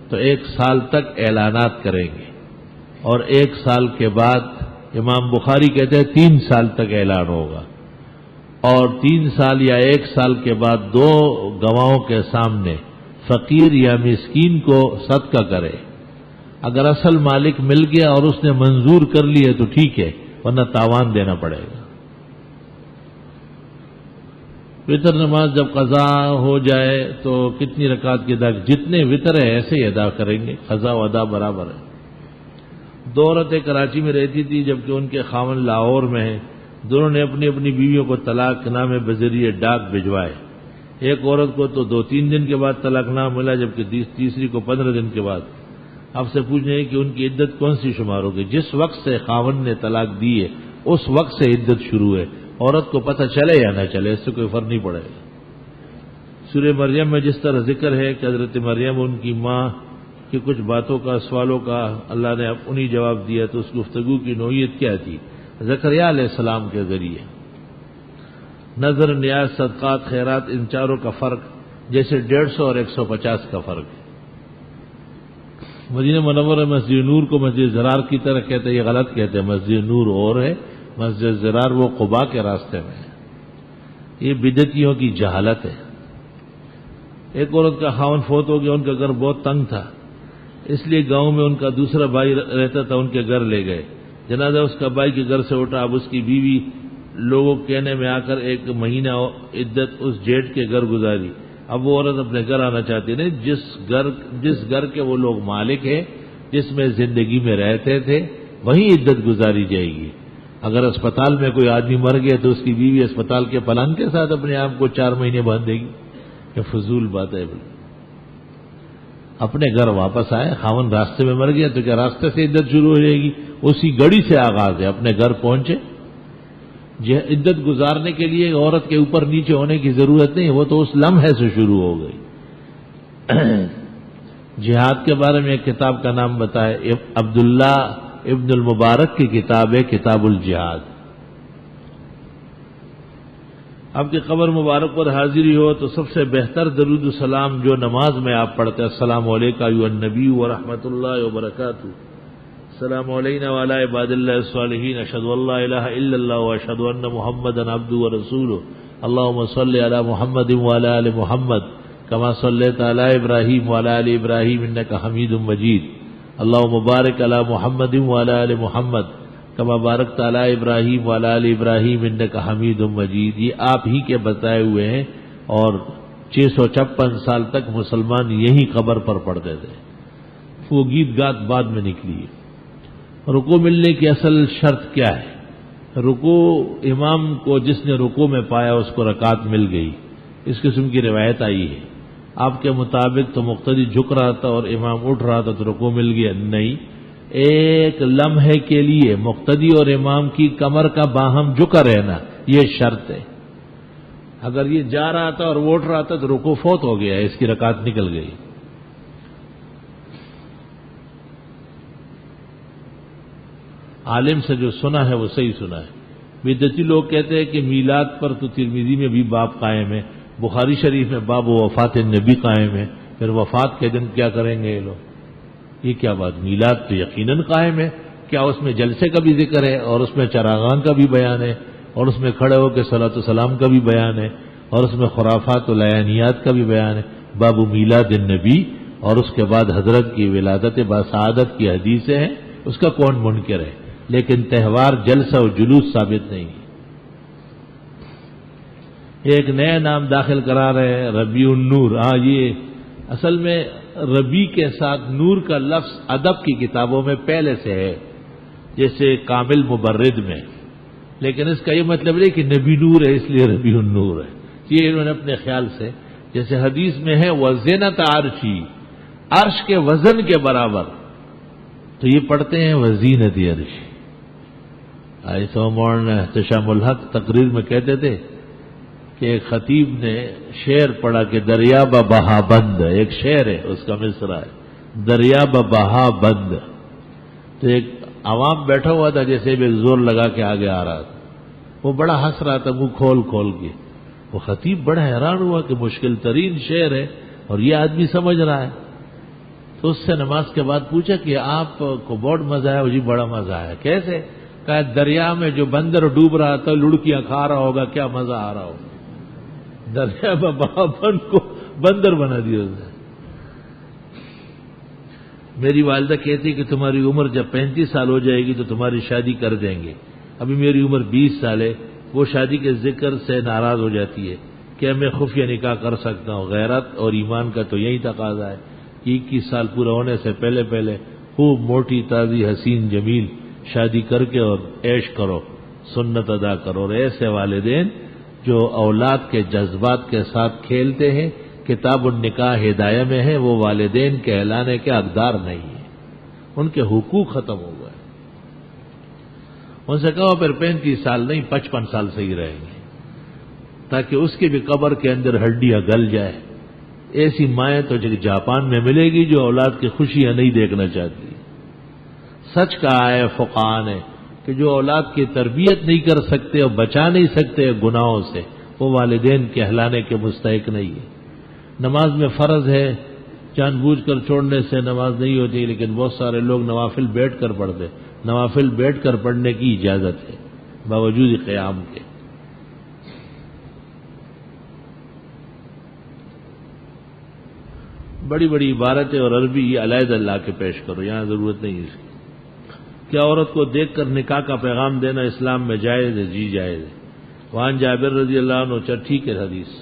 تو 1 سال تک اعلانات کریں گے، اور 1 سال کے بعد امام بخاری کہتے ہیں 3 سال تک اعلان ہوگا، اور 3 سال یا 1 سال کے بعد 2 گواہوں کے سامنے فقیر یا مسکین کو صدقہ کرے. اگر اصل مالک مل گیا اور اس نے منظور کر لی ہے تو ٹھیک ہے، ورنہ تاوان دینا پڑے گا. وطر نماز جب قضا ہو جائے تو کتنی رکعت کی ادا؟ جتنے وطر ہے ایسے ہی ادا کریں گے، قضا و ادا برابر ہے. 2 عورتیں کراچی میں رہتی تھی جبکہ ان کے خاوند لاہور میں ہیں. دونوں نے اپنی اپنی بیویوں کو طلاق نامے بذریعہ ڈاک بھجوائے. ایک عورت کو تو 2-3 دن کے بعد طلاق نامہ ملا، جبکہ تیسری کو 15 دن کے بعد. آپ سے پوچھنے ہیں کہ ان کی عدت کون سی شمار ہوگی؟ جس وقت سے خاوند نے طلاق دی ہے اس وقت سے عدت شروع ہے، عورت کو پتہ چلے یا نہ چلے، اس سے کوئی فرق نہیں پڑے گا۔ سورہ مریم میں جس طرح ذکر ہے کہ حضرت مریم ان کی ماں کی کچھ باتوں کا، سوالوں کا اللہ نے انہیں جواب دیا، تو اس گفتگو کی نوعیت کیا تھی؟ زکریا علیہ السلام کے ذریعے نظر، نیاز، صدقات، خیرات، ان چاروں کا فرق جیسے 150 اور 150 کا فرق ہے۔ مدینہ منورہ مسجد نور کو مسجد زرار کی طرح کہتے ہیں، یہ غلط کہتے ہیں، مسجد نور اور ہے، مسجد زرار وہ قباء کے راستے میں ہے۔ یہ بدعتیوں کی جہالت ہے۔ ایک عورت کا خاوند فوت ہو گیا، ان کا گھر بہت تنگ تھا، اس لیے گاؤں میں ان کا دوسرا بھائی رہتا تھا، ان کے گھر لے گئے، جنازہ اس کا بھائی کے گھر سے اٹھا، اب اس کی بیوی لوگوں کہنے میں آ کر 1 مہینہ عدت اس جیٹ کے گھر گزاری۔ اب وہ عورت اپنے گھر آنا چاہتی نہیں، جس گھر کے وہ لوگ مالک ہیں، جس میں زندگی میں رہتے تھے، وہیں عدت گزاری جائے گی۔ اگر اسپتال میں کوئی آدمی مر گیا تو اس کی بیوی اسپتال کے پلنگ کے ساتھ اپنے آپ کو 4 مہینے باندھ دے گی؟ یہ فضول بات ہے۔ اپنے گھر واپس آئے، خاوند راستے میں مر گیا تو کیا راستے سے عدت شروع ہو جائے گی؟ اسی گڑی سے آغاز ہے، اپنے گھر پہنچے۔ عدت گزارنے کے لیے عورت کے اوپر نیچے ہونے کی ضرورت نہیں، وہ تو اس لمحے سے شروع ہو گئی۔ جہاد کے بارے میں ایک کتاب کا نام بتائے، عبداللہ ابن المبارک کی کتاب ہے کتاب الجہاد۔ آپ کی قبر مبارک پر حاضری ہو تو سب سے بہتر درود و سلام جو نماز میں آپ پڑھتے ہیں، السلام علیکم ایھا النبی ورحمۃ اللہ وبرکاتہ، السلام علینا وعلی عباد اللہ الصالحین، اشہد ان لا الہ الا اللہ واشہد ان محمدا عبدہ ورسولہ، اللہم صل علی محمد وعلی آل محمد کما صلیت علی ابراہیم وعلی آل ابراہیم انک حمید مجید، اللہم بارک علی محمد وعلی آل محمد کما بارکت علی ابراہیم وعلی آل ابراہیم انک حمید مجید۔ یہ آپ ہی کے بتائے ہوئے ہیں، اور 656 سال تک مسلمان یہی قبر پر پڑھتے تھے۔ وہ گیت گات بعد میں نکلی ہے۔ رکوع ملنے کی اصل شرط کیا ہے؟ رکوع امام کو جس نے رکوع میں پایا اس کو رکعت مل گئی، اس قسم کی روایت آئی ہے۔ آپ کے مطابق تو مقتدی جھک رہا تھا اور امام اٹھ رہا تھا تو رکوع مل گیا؟ نہیں، ایک لمحے کے لیے مقتدی اور امام کی کمر کا باہم جھکا رہنا یہ شرط ہے۔ اگر یہ جا رہا تھا اور وہ اٹھ رہا تھا تو رکوع فوت ہو گیا، اس کی رکعت نکل گئی۔ عالم سے جو سنا ہے وہ صحیح سنا ہے۔ بدعتی لوگ کہتے ہیں کہ میلاد پر تو ترمذی میں بھی باب قائم ہے، بخاری شریف میں باب وفات النبی قائم ہے، پھر وفات کے دن کیا کریں گے یہ لوگ؟ یہ کیا بات؟ میلاد تو یقیناً قائم ہے، کیا اس میں جلسے کا بھی ذکر ہے، اور اس میں چراغاں کا بھی بیان ہے، اور اس میں کھڑے ہو کے صلاۃ والسلام کا بھی بیان ہے، اور اس میں خرافات و لیانیات کا بھی بیان ہے، باب میلاد النبی، اور اس کے بعد حضرت کی ولادت باسعادت کی حدیثیں ہیں، اس کا کون منکر ہے؟ لیکن تہوار، جلسہ و جلوس ثابت نہیں ہے۔ ایک نیا نام داخل کرا رہے ہیں، ربیع النور۔ یہ اصل میں ربی کے ساتھ نور کا لفظ ادب کی کتابوں میں پہلے سے ہے، جیسے کامل مبرد میں، لیکن اس کا یہ مطلب نہیں کہ نبی نور ہے اس لیے ربیع النور ہے، یہ انہوں نے اپنے خیال سے، جیسے حدیث میں ہے وزنت عرشی، عرش کے وزن کے برابر، تو یہ پڑھتے ہیں وزینت عرش۔ ایسا مولانا احتشام الحق تقریر میں کہتے تھے کہ ایک خطیب نے شعر پڑھا کہ دریا بہا بند، ایک شعر ہے اس کا مصرع ہے، دریا بہا بند، تو ایک عوام بیٹھا ہوا تھا جیسے بھی زور لگا کے آگے آ رہا تھا، وہ بڑا ہنس رہا تھا منہ کھول کھول کے، وہ خطیب بڑا حیران ہوا کہ مشکل ترین شعر ہے اور یہ آدمی سمجھ رہا ہے، تو اس سے نماز کے بعد پوچھا کہ آپ کو بہت مزہ آیا؟ جی بڑا مزہ آیا۔ کیسے؟ کہا دریا میں جو بندر ڈوب رہا تھا لڑکیاں کھا رہا ہوگا، کیا مزہ آ رہا ہوگا۔ دریا بہا بند کو بندر بنا دیا اس نے۔ میری والدہ کہتی کہ تمہاری عمر جب 35 سال ہو جائے گی تو تمہاری شادی کر دیں گے، ابھی میری عمر 20 سال ہے، وہ شادی کے ذکر سے ناراض ہو جاتی ہے کہ میں خفیہ نکاح کر سکتا ہوں، غیرت اور ایمان کا تو یہی تقاضا ہے، 21 سال پورا ہونے سے پہلے پہلے خوب موٹی تازی حسین جمیل شادی کر کے اور عیش کرو، سنت ادا کرو۔ اور ایسے والدین جو اولاد کے جذبات کے ساتھ کھیلتے ہیں، کتاب النکاح ہدایہ میں ہے، وہ والدین کہلانے کے حقدار نہیں ہیں۔ ان کے حقوق ختم ہو گئے. ان سے کہو پھر 35 سال نہیں 55 سال سے ہی رہیں گے تاکہ اس کی بھی قبر کے اندر ہڈیاں گل جائے. ایسی مائیں تو جاپان میں ملے گی جو اولاد کی خوشیاں نہیں دیکھنا چاہتی. سچ کہا ہے فقہاء نے کہ جو اولاد کی تربیت نہیں کر سکتے اور بچا نہیں سکتے گناہوں سے وہ والدین کہلانے کے مستحق نہیں ہے. نماز میں فرض ہے، جان بوجھ کر چھوڑنے سے نماز نہیں ہوتی، لیکن بہت سارے لوگ نوافل بیٹھ کر پڑھتے. نوافل بیٹھ کر پڑھنے کی اجازت ہے باوجود قیام کے. بڑی بڑی عبارتیں اور عربی یہ علیحدہ اللہ کے پیش کرو، یہاں ضرورت نہیں اس کی. کیا عورت کو دیکھ کر نکاح کا پیغام دینا اسلام میں جائز ہے؟ جی جائز ہے. وہاں جابر رضی اللہ عنہ ٹھیک ہے حدیث.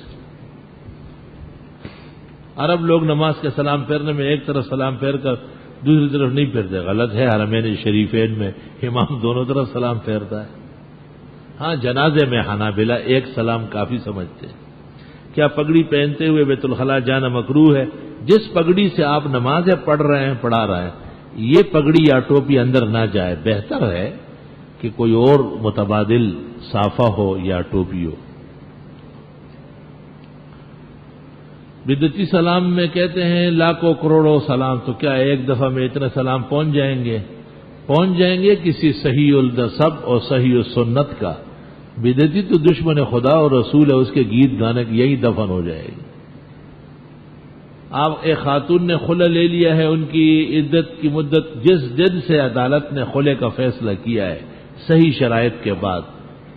عرب لوگ نماز کے سلام پھیرنے میں ایک طرف سلام پھیر کر دوسری طرف نہیں پھیرتے، غلط ہے. حرمین شریفین میں امام دونوں طرف سلام پھیرتا ہے. ہاں جنازے میں حنابلہ ایک سلام کافی سمجھتے ہیں. کیا پگڑی پہنتے ہوئے بیت الخلاء جانا مکروہ ہے؟ جس پگڑی سے آپ نمازیں پڑھ رہے ہیں پڑھا رہے ہیں یہ پگڑی یا ٹوپی اندر نہ جائے. بہتر ہے کہ کوئی اور متبادل صافہ ہو یا ٹوپی ہو. بدعتی سلام میں کہتے ہیں لاکھوں کروڑوں سلام، تو کیا ایک دفعہ میں اتنے سلام پہنچ جائیں گے؟ پہنچ جائیں گے کسی صحیح النسب اور صحیح السنت کا. بدعتی تو دشمن خدا اور رسول ہے، اس کے گیت گانے کی یہی دفن ہو جائے گی. آپ ایک خاتون نے خلع لے لیا ہے، ان کی عدت کی مدت جس دن سے عدالت نے خلع کا فیصلہ کیا ہے صحیح شرائط کے بعد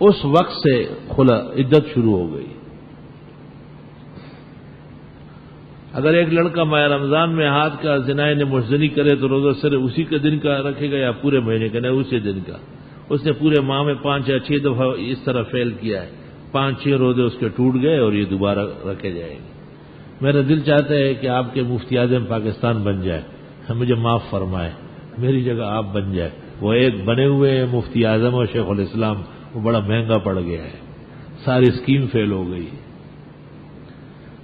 اس وقت سے خلع عدت شروع ہو گئی. اگر ایک لڑکا ماہ رمضان میں ہاتھ کا زنائے نے مزدنی کرے تو روزہ صرف اسی کے دن کا رکھے گا یا پورے مہینے کا؟ نہیں، اسی دن کا. اس نے پورے ماہ میں 5 یا 6 دفعہ اس طرح فیل کیا ہے، 5-6 روزے اس کے ٹوٹ گئے اور یہ دوبارہ رکھے جائیں گے. میرا دل چاہتا ہے کہ آپ کے مفتی اعظم پاکستان بن جائے، مجھے معاف فرمائے، میری جگہ آپ بن جائے. وہ ایک بنے ہوئے ہیں مفتی اعظم اور شیخ الاسلام، وہ بڑا مہنگا پڑ گیا ہے، ساری اسکیم فیل ہو گئی.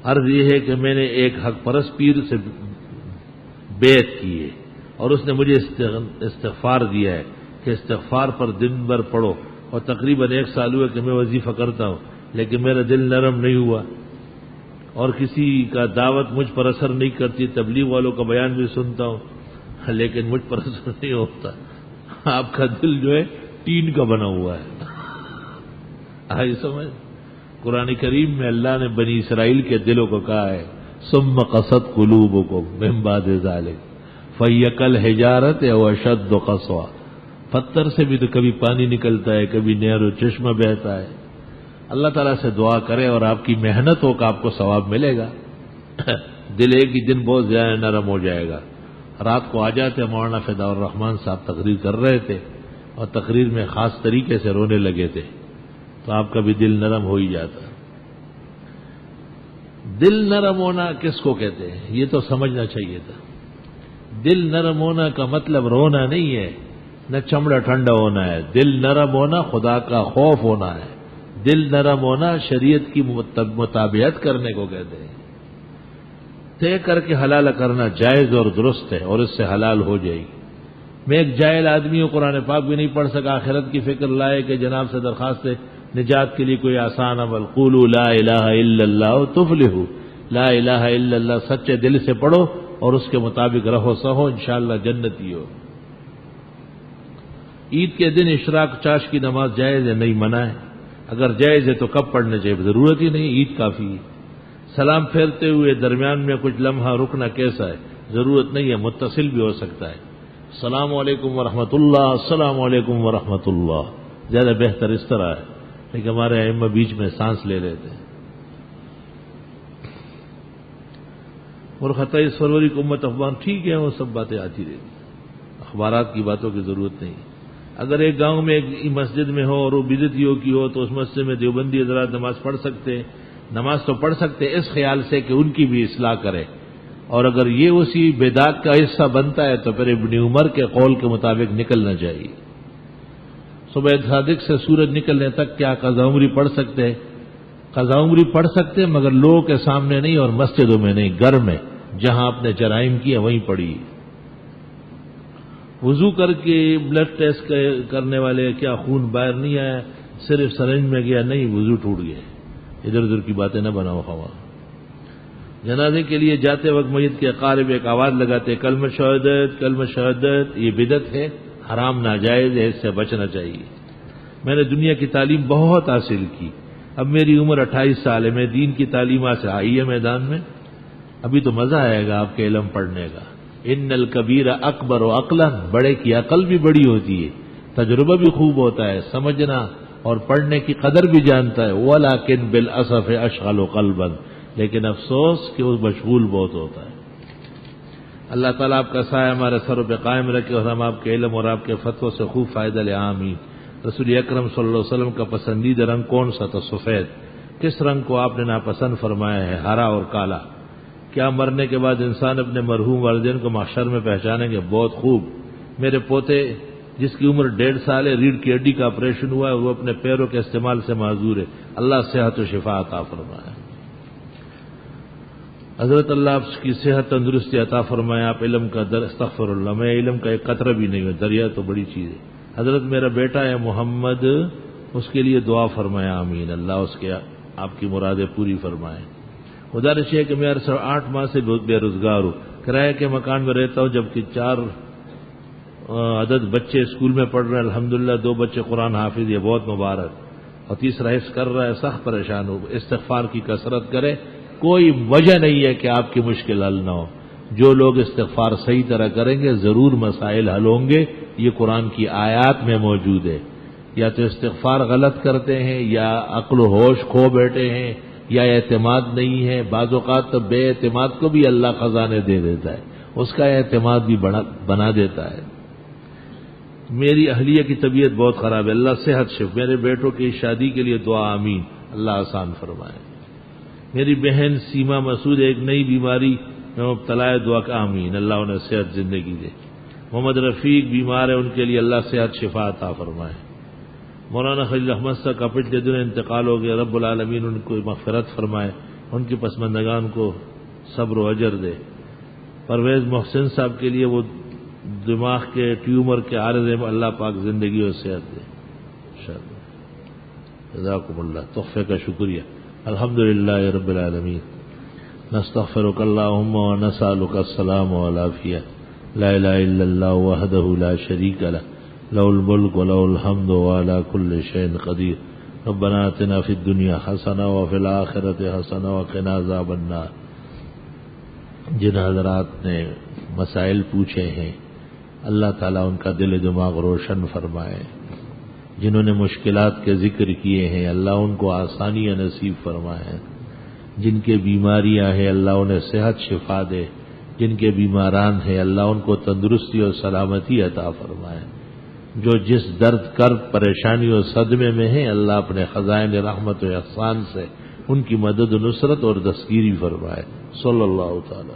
عرض یہ ہے کہ میں نے ایک حق پرست پیر سے بیعت کی ہے اور اس نے مجھے استغفار دیا ہے کہ استغفار پر دن بھر پڑھو، اور تقریباً 1 سال ہوا کہ میں وظیفہ کرتا ہوں لیکن میرا دل نرم نہیں ہوا اور کسی کا دعوت مجھ پر اثر نہیں کرتی. تبلیغ والوں کا بیان بھی سنتا ہوں لیکن مجھ پر اثر نہیں ہوتا. آپ کا دل جو ہے ٹین کا بنا ہوا ہے. آئی سمجھ؟ قرآن کریم میں اللہ نے بنی اسرائیل کے دلوں کو کہا ہے ثم قست قلوبکم من بعد ذلک فہی کالحجارۃ او اشد قسوۃ. پتھر سے بھی تو کبھی پانی نکلتا ہے، کبھی نہر و چشمہ بہتا ہے. اللہ تعالیٰ سے دعا کرے اور آپ کی محنتوں کا آپ کو ثواب ملے گا. دل ایک ہی دن بہت زیادہ نرم ہو جائے گا. رات کو آ جاتے مولانا فدا الرحمان صاحب تقریر کر رہے تھے اور تقریر میں خاص طریقے سے رونے لگے تھے تو آپ کا بھی دل نرم ہو ہی جاتا. دل نرم ہونا کس کو کہتے ہیں یہ تو سمجھنا چاہیے تھا. دل نرم ہونا کا مطلب رونا نہیں ہے، نہ چمڑا ٹھنڈا ہونا ہے. دل نرم ہونا خدا کا خوف ہونا ہے. دل نرم ہونا شریعت کی مطابقت کرنے کو کہتے ہیں. طے کر کے حلال کرنا جائز اور درست ہے اور اس سے حلال ہو جائے گی. میں ایک جاہل آدمی ہوں، قرآن پاک بھی نہیں پڑھ سکا، آخرت کی فکر لائے کہ جناب سے درخواست ہے نجات کے لیے کوئی آسان عمل. قولوا لا الہ الا اللہ تفلحوا. لا الہ الا اللہ سچے دل سے پڑھو اور اس کے مطابق رہو سہو، انشاءاللہ جنتی ہو. عید کے دن اشراق چاش کی نماز جائز ہے؟ نہیں، منع ہے. اگر جائز ہے تو کب پڑھنے چاہیے؟ ضرورت ہی نہیں، عید کافی ہے. سلام پھیرتے ہوئے درمیان میں کچھ لمحہ رکنا کیسا ہے؟ ضرورت نہیں ہے، متصل بھی ہو سکتا ہے. السلام علیکم ورحمۃ اللہ، السلام علیکم ورحمۃ اللہ، زیادہ بہتر اس طرح ہے. لیکن ہمارے ائمہ بیچ میں سانس لے لیتے ہیں. اور 27 فروری کو امت افغان ٹھیک ہے، وہ سب باتیں آتی رہتی، اخبارات کی باتوں کی ضرورت نہیں. اگر ایک گاؤں میں ایک مسجد میں ہو اور وہ بدعتیوں کی ہو تو اس مسجد میں دیوبندی حضرات نماز پڑھ سکتے ہیں. نماز تو پڑھ سکتے اس خیال سے کہ ان کی بھی اصلاح کرے، اور اگر یہ اسی بدعت کا حصہ بنتا ہے تو پھر ابن عمر کے قول کے مطابق نکلنا چاہیے. صبح صادق سے سورج نکلنے تک کیا قضا عمری پڑھ سکتے ہیں؟ قضا عمری پڑھ سکتے مگر لوگوں کے سامنے نہیں اور مسجدوں میں نہیں، گھر میں جہاں آپ نے جرائم کیے وہیں پڑھی. وضو کر کے بلڈ ٹیسٹ کرنے والے کیا خون باہر نہیں آیا، صرف سرنج میں گیا، نہیں، وضو ٹوٹ گیا. ادھر ادھر کی باتیں نہ بناؤ خوا. جنازے کے لیے جاتے وقت میت کے اقارب ایک آواز لگاتے کلمہ شہادت کلمہ شہادت، یہ بدعت ہے، حرام ناجائز ہے، اس سے بچنا چاہیے. میں نے دنیا کی تعلیم بہت حاصل کی، اب میری عمر 28 سال ہے، میں دین کی تعلیم سے آئی ہے میدان میں. ابھی تو مزہ آئے گا آپ کے علم پڑھنے کا. ان الکبیر اکبر و عقلا، بڑے کی عقل بھی بڑی ہوتی ہے، تجربہ بھی خوب ہوتا ہے، سمجھنا اور پڑھنے کی قدر بھی جانتا ہے. ولکن بالاسف اشغل قلبا، لیکن افسوس کہ وہ مشغول بہت ہوتا ہے. اللہ تعالیٰ آپ کا سایہ ہمارے سروں پہ قائم رکھے اور ہم آپ کے علم اور آپ کے فتووں سے خوب فائدہ لے. آمین. رسول اکرم صلی اللہ علیہ وسلم کا پسندیدہ رنگ کون سا تھا؟ سفید. کس رنگ کو آپ نے ناپسند فرمایا ہے؟ ہرا اور کالا. کیا مرنے کے بعد انسان اپنے مرحوم والدین کو محشر میں پہچانیں گے؟ بہت خوب. میرے پوتے جس کی عمر 1.5 سال ہے، ریڑھ کی ہڈی کا آپریشن ہوا ہے، وہ اپنے پیروں کے استعمال سے معذور ہے. اللہ صحت و شفا عطا فرمائے. حضرت اللہ آپ کی صحت تندرستی عطا فرمائے. آپ علم کا استغفر اللہ، میں علم کا ایک قطرہ بھی نہیں ہوں، دریا تو بڑی چیز ہے. حضرت میرا بیٹا ہے محمد، اس کے لیے دعا فرمائے. آمین. اللہ اس کے آپ کی مرادیں پوری فرمائے. گزارش ہے کہ میں 8 ماہ سے بے روزگار ہوں، کرایہ کے مکان میں رہتا ہوں، جبکہ 4 عدد بچے اسکول میں پڑھ رہے ہیں. الحمدللہ 2 بچے قرآن حافظ، یہ بہت مبارک. اور تیسرا حفظ کر رہا ہے، سخت پریشان ہو. استغفار کی کثرت کرے، کوئی وجہ نہیں ہے کہ آپ کی مشکل حل نہ ہو. جو لوگ استغفار صحیح طرح کریں گے ضرور مسائل حل ہوں گے. یہ قرآن کی آیات میں موجود ہے. یا تو استغفار غلط کرتے ہیں، یا عقل و ہوش کھو بیٹھے ہیں، یا اعتماد نہیں ہے. بعض اوقات تو بے اعتماد کو بھی اللہ خزانے دے دیتا ہے، اس کا اعتماد بھی بنا دیتا ہے. میری اہلیہ کی طبیعت بہت خراب ہے، اللہ صحت شف. میرے بیٹوں کی شادی کے لیے دعا. آمین. اللہ آسان فرمائے. میری بہن سیما مسعود ایک نئی بیماری میں مبتلا ہے، دعا کا. آمین. اللہ انہیں صحت زندگی دے. محمد رفیق بیمار ہے، ان کے لیے اللہ صحت شفا عطا فرمائے. مولانا خلیل احمد صاحب کا پچھلے دن انتقال ہو گیا، رب العالمین ان کو مغفرت فرمائے، ان کی پسماندگان کو صبر و اجر دے. پرویز محسن صاحب کے لیے وہ دماغ کے ٹیومر کے عارضے میں اللہ پاک زندگی اور صحت دے. جزاکم اللہ. تحفے کا شکریہ. الحمدللہ رب العالمین. نستغفرک اللہم و نسألک السلام والعافیہ. لا الہ الا اللہ وحدہ لا شریک لہ، لہ الملک و لہ الحمد وعلی کل شیء قدیر. ربنا آتنا فی الدنیا حسنہ وفی الآخرۃ حسنہ وقنا عذاب النار. جن حضرات نے مسائل پوچھے ہیں اللہ تعالیٰ ان کا دل و دماغ روشن فرمائے. جنہوں نے مشکلات کے ذکر کیے ہیں اللہ ان کو آسانیاں نصیب فرمائے. جن کے بیماریاں ہیں اللہ انہیں صحت شفا دے. جن کے بیماران ہیں اللہ ان کو تندرستی اور سلامتی عطا فرمائے. جو جس درد کرب پریشانی اور صدمے میں ہیں اللہ اپنے خزائن رحمت و احسان سے ان کی مدد و نصرت اور دستگیری فرمائے. صلی اللہ تعالی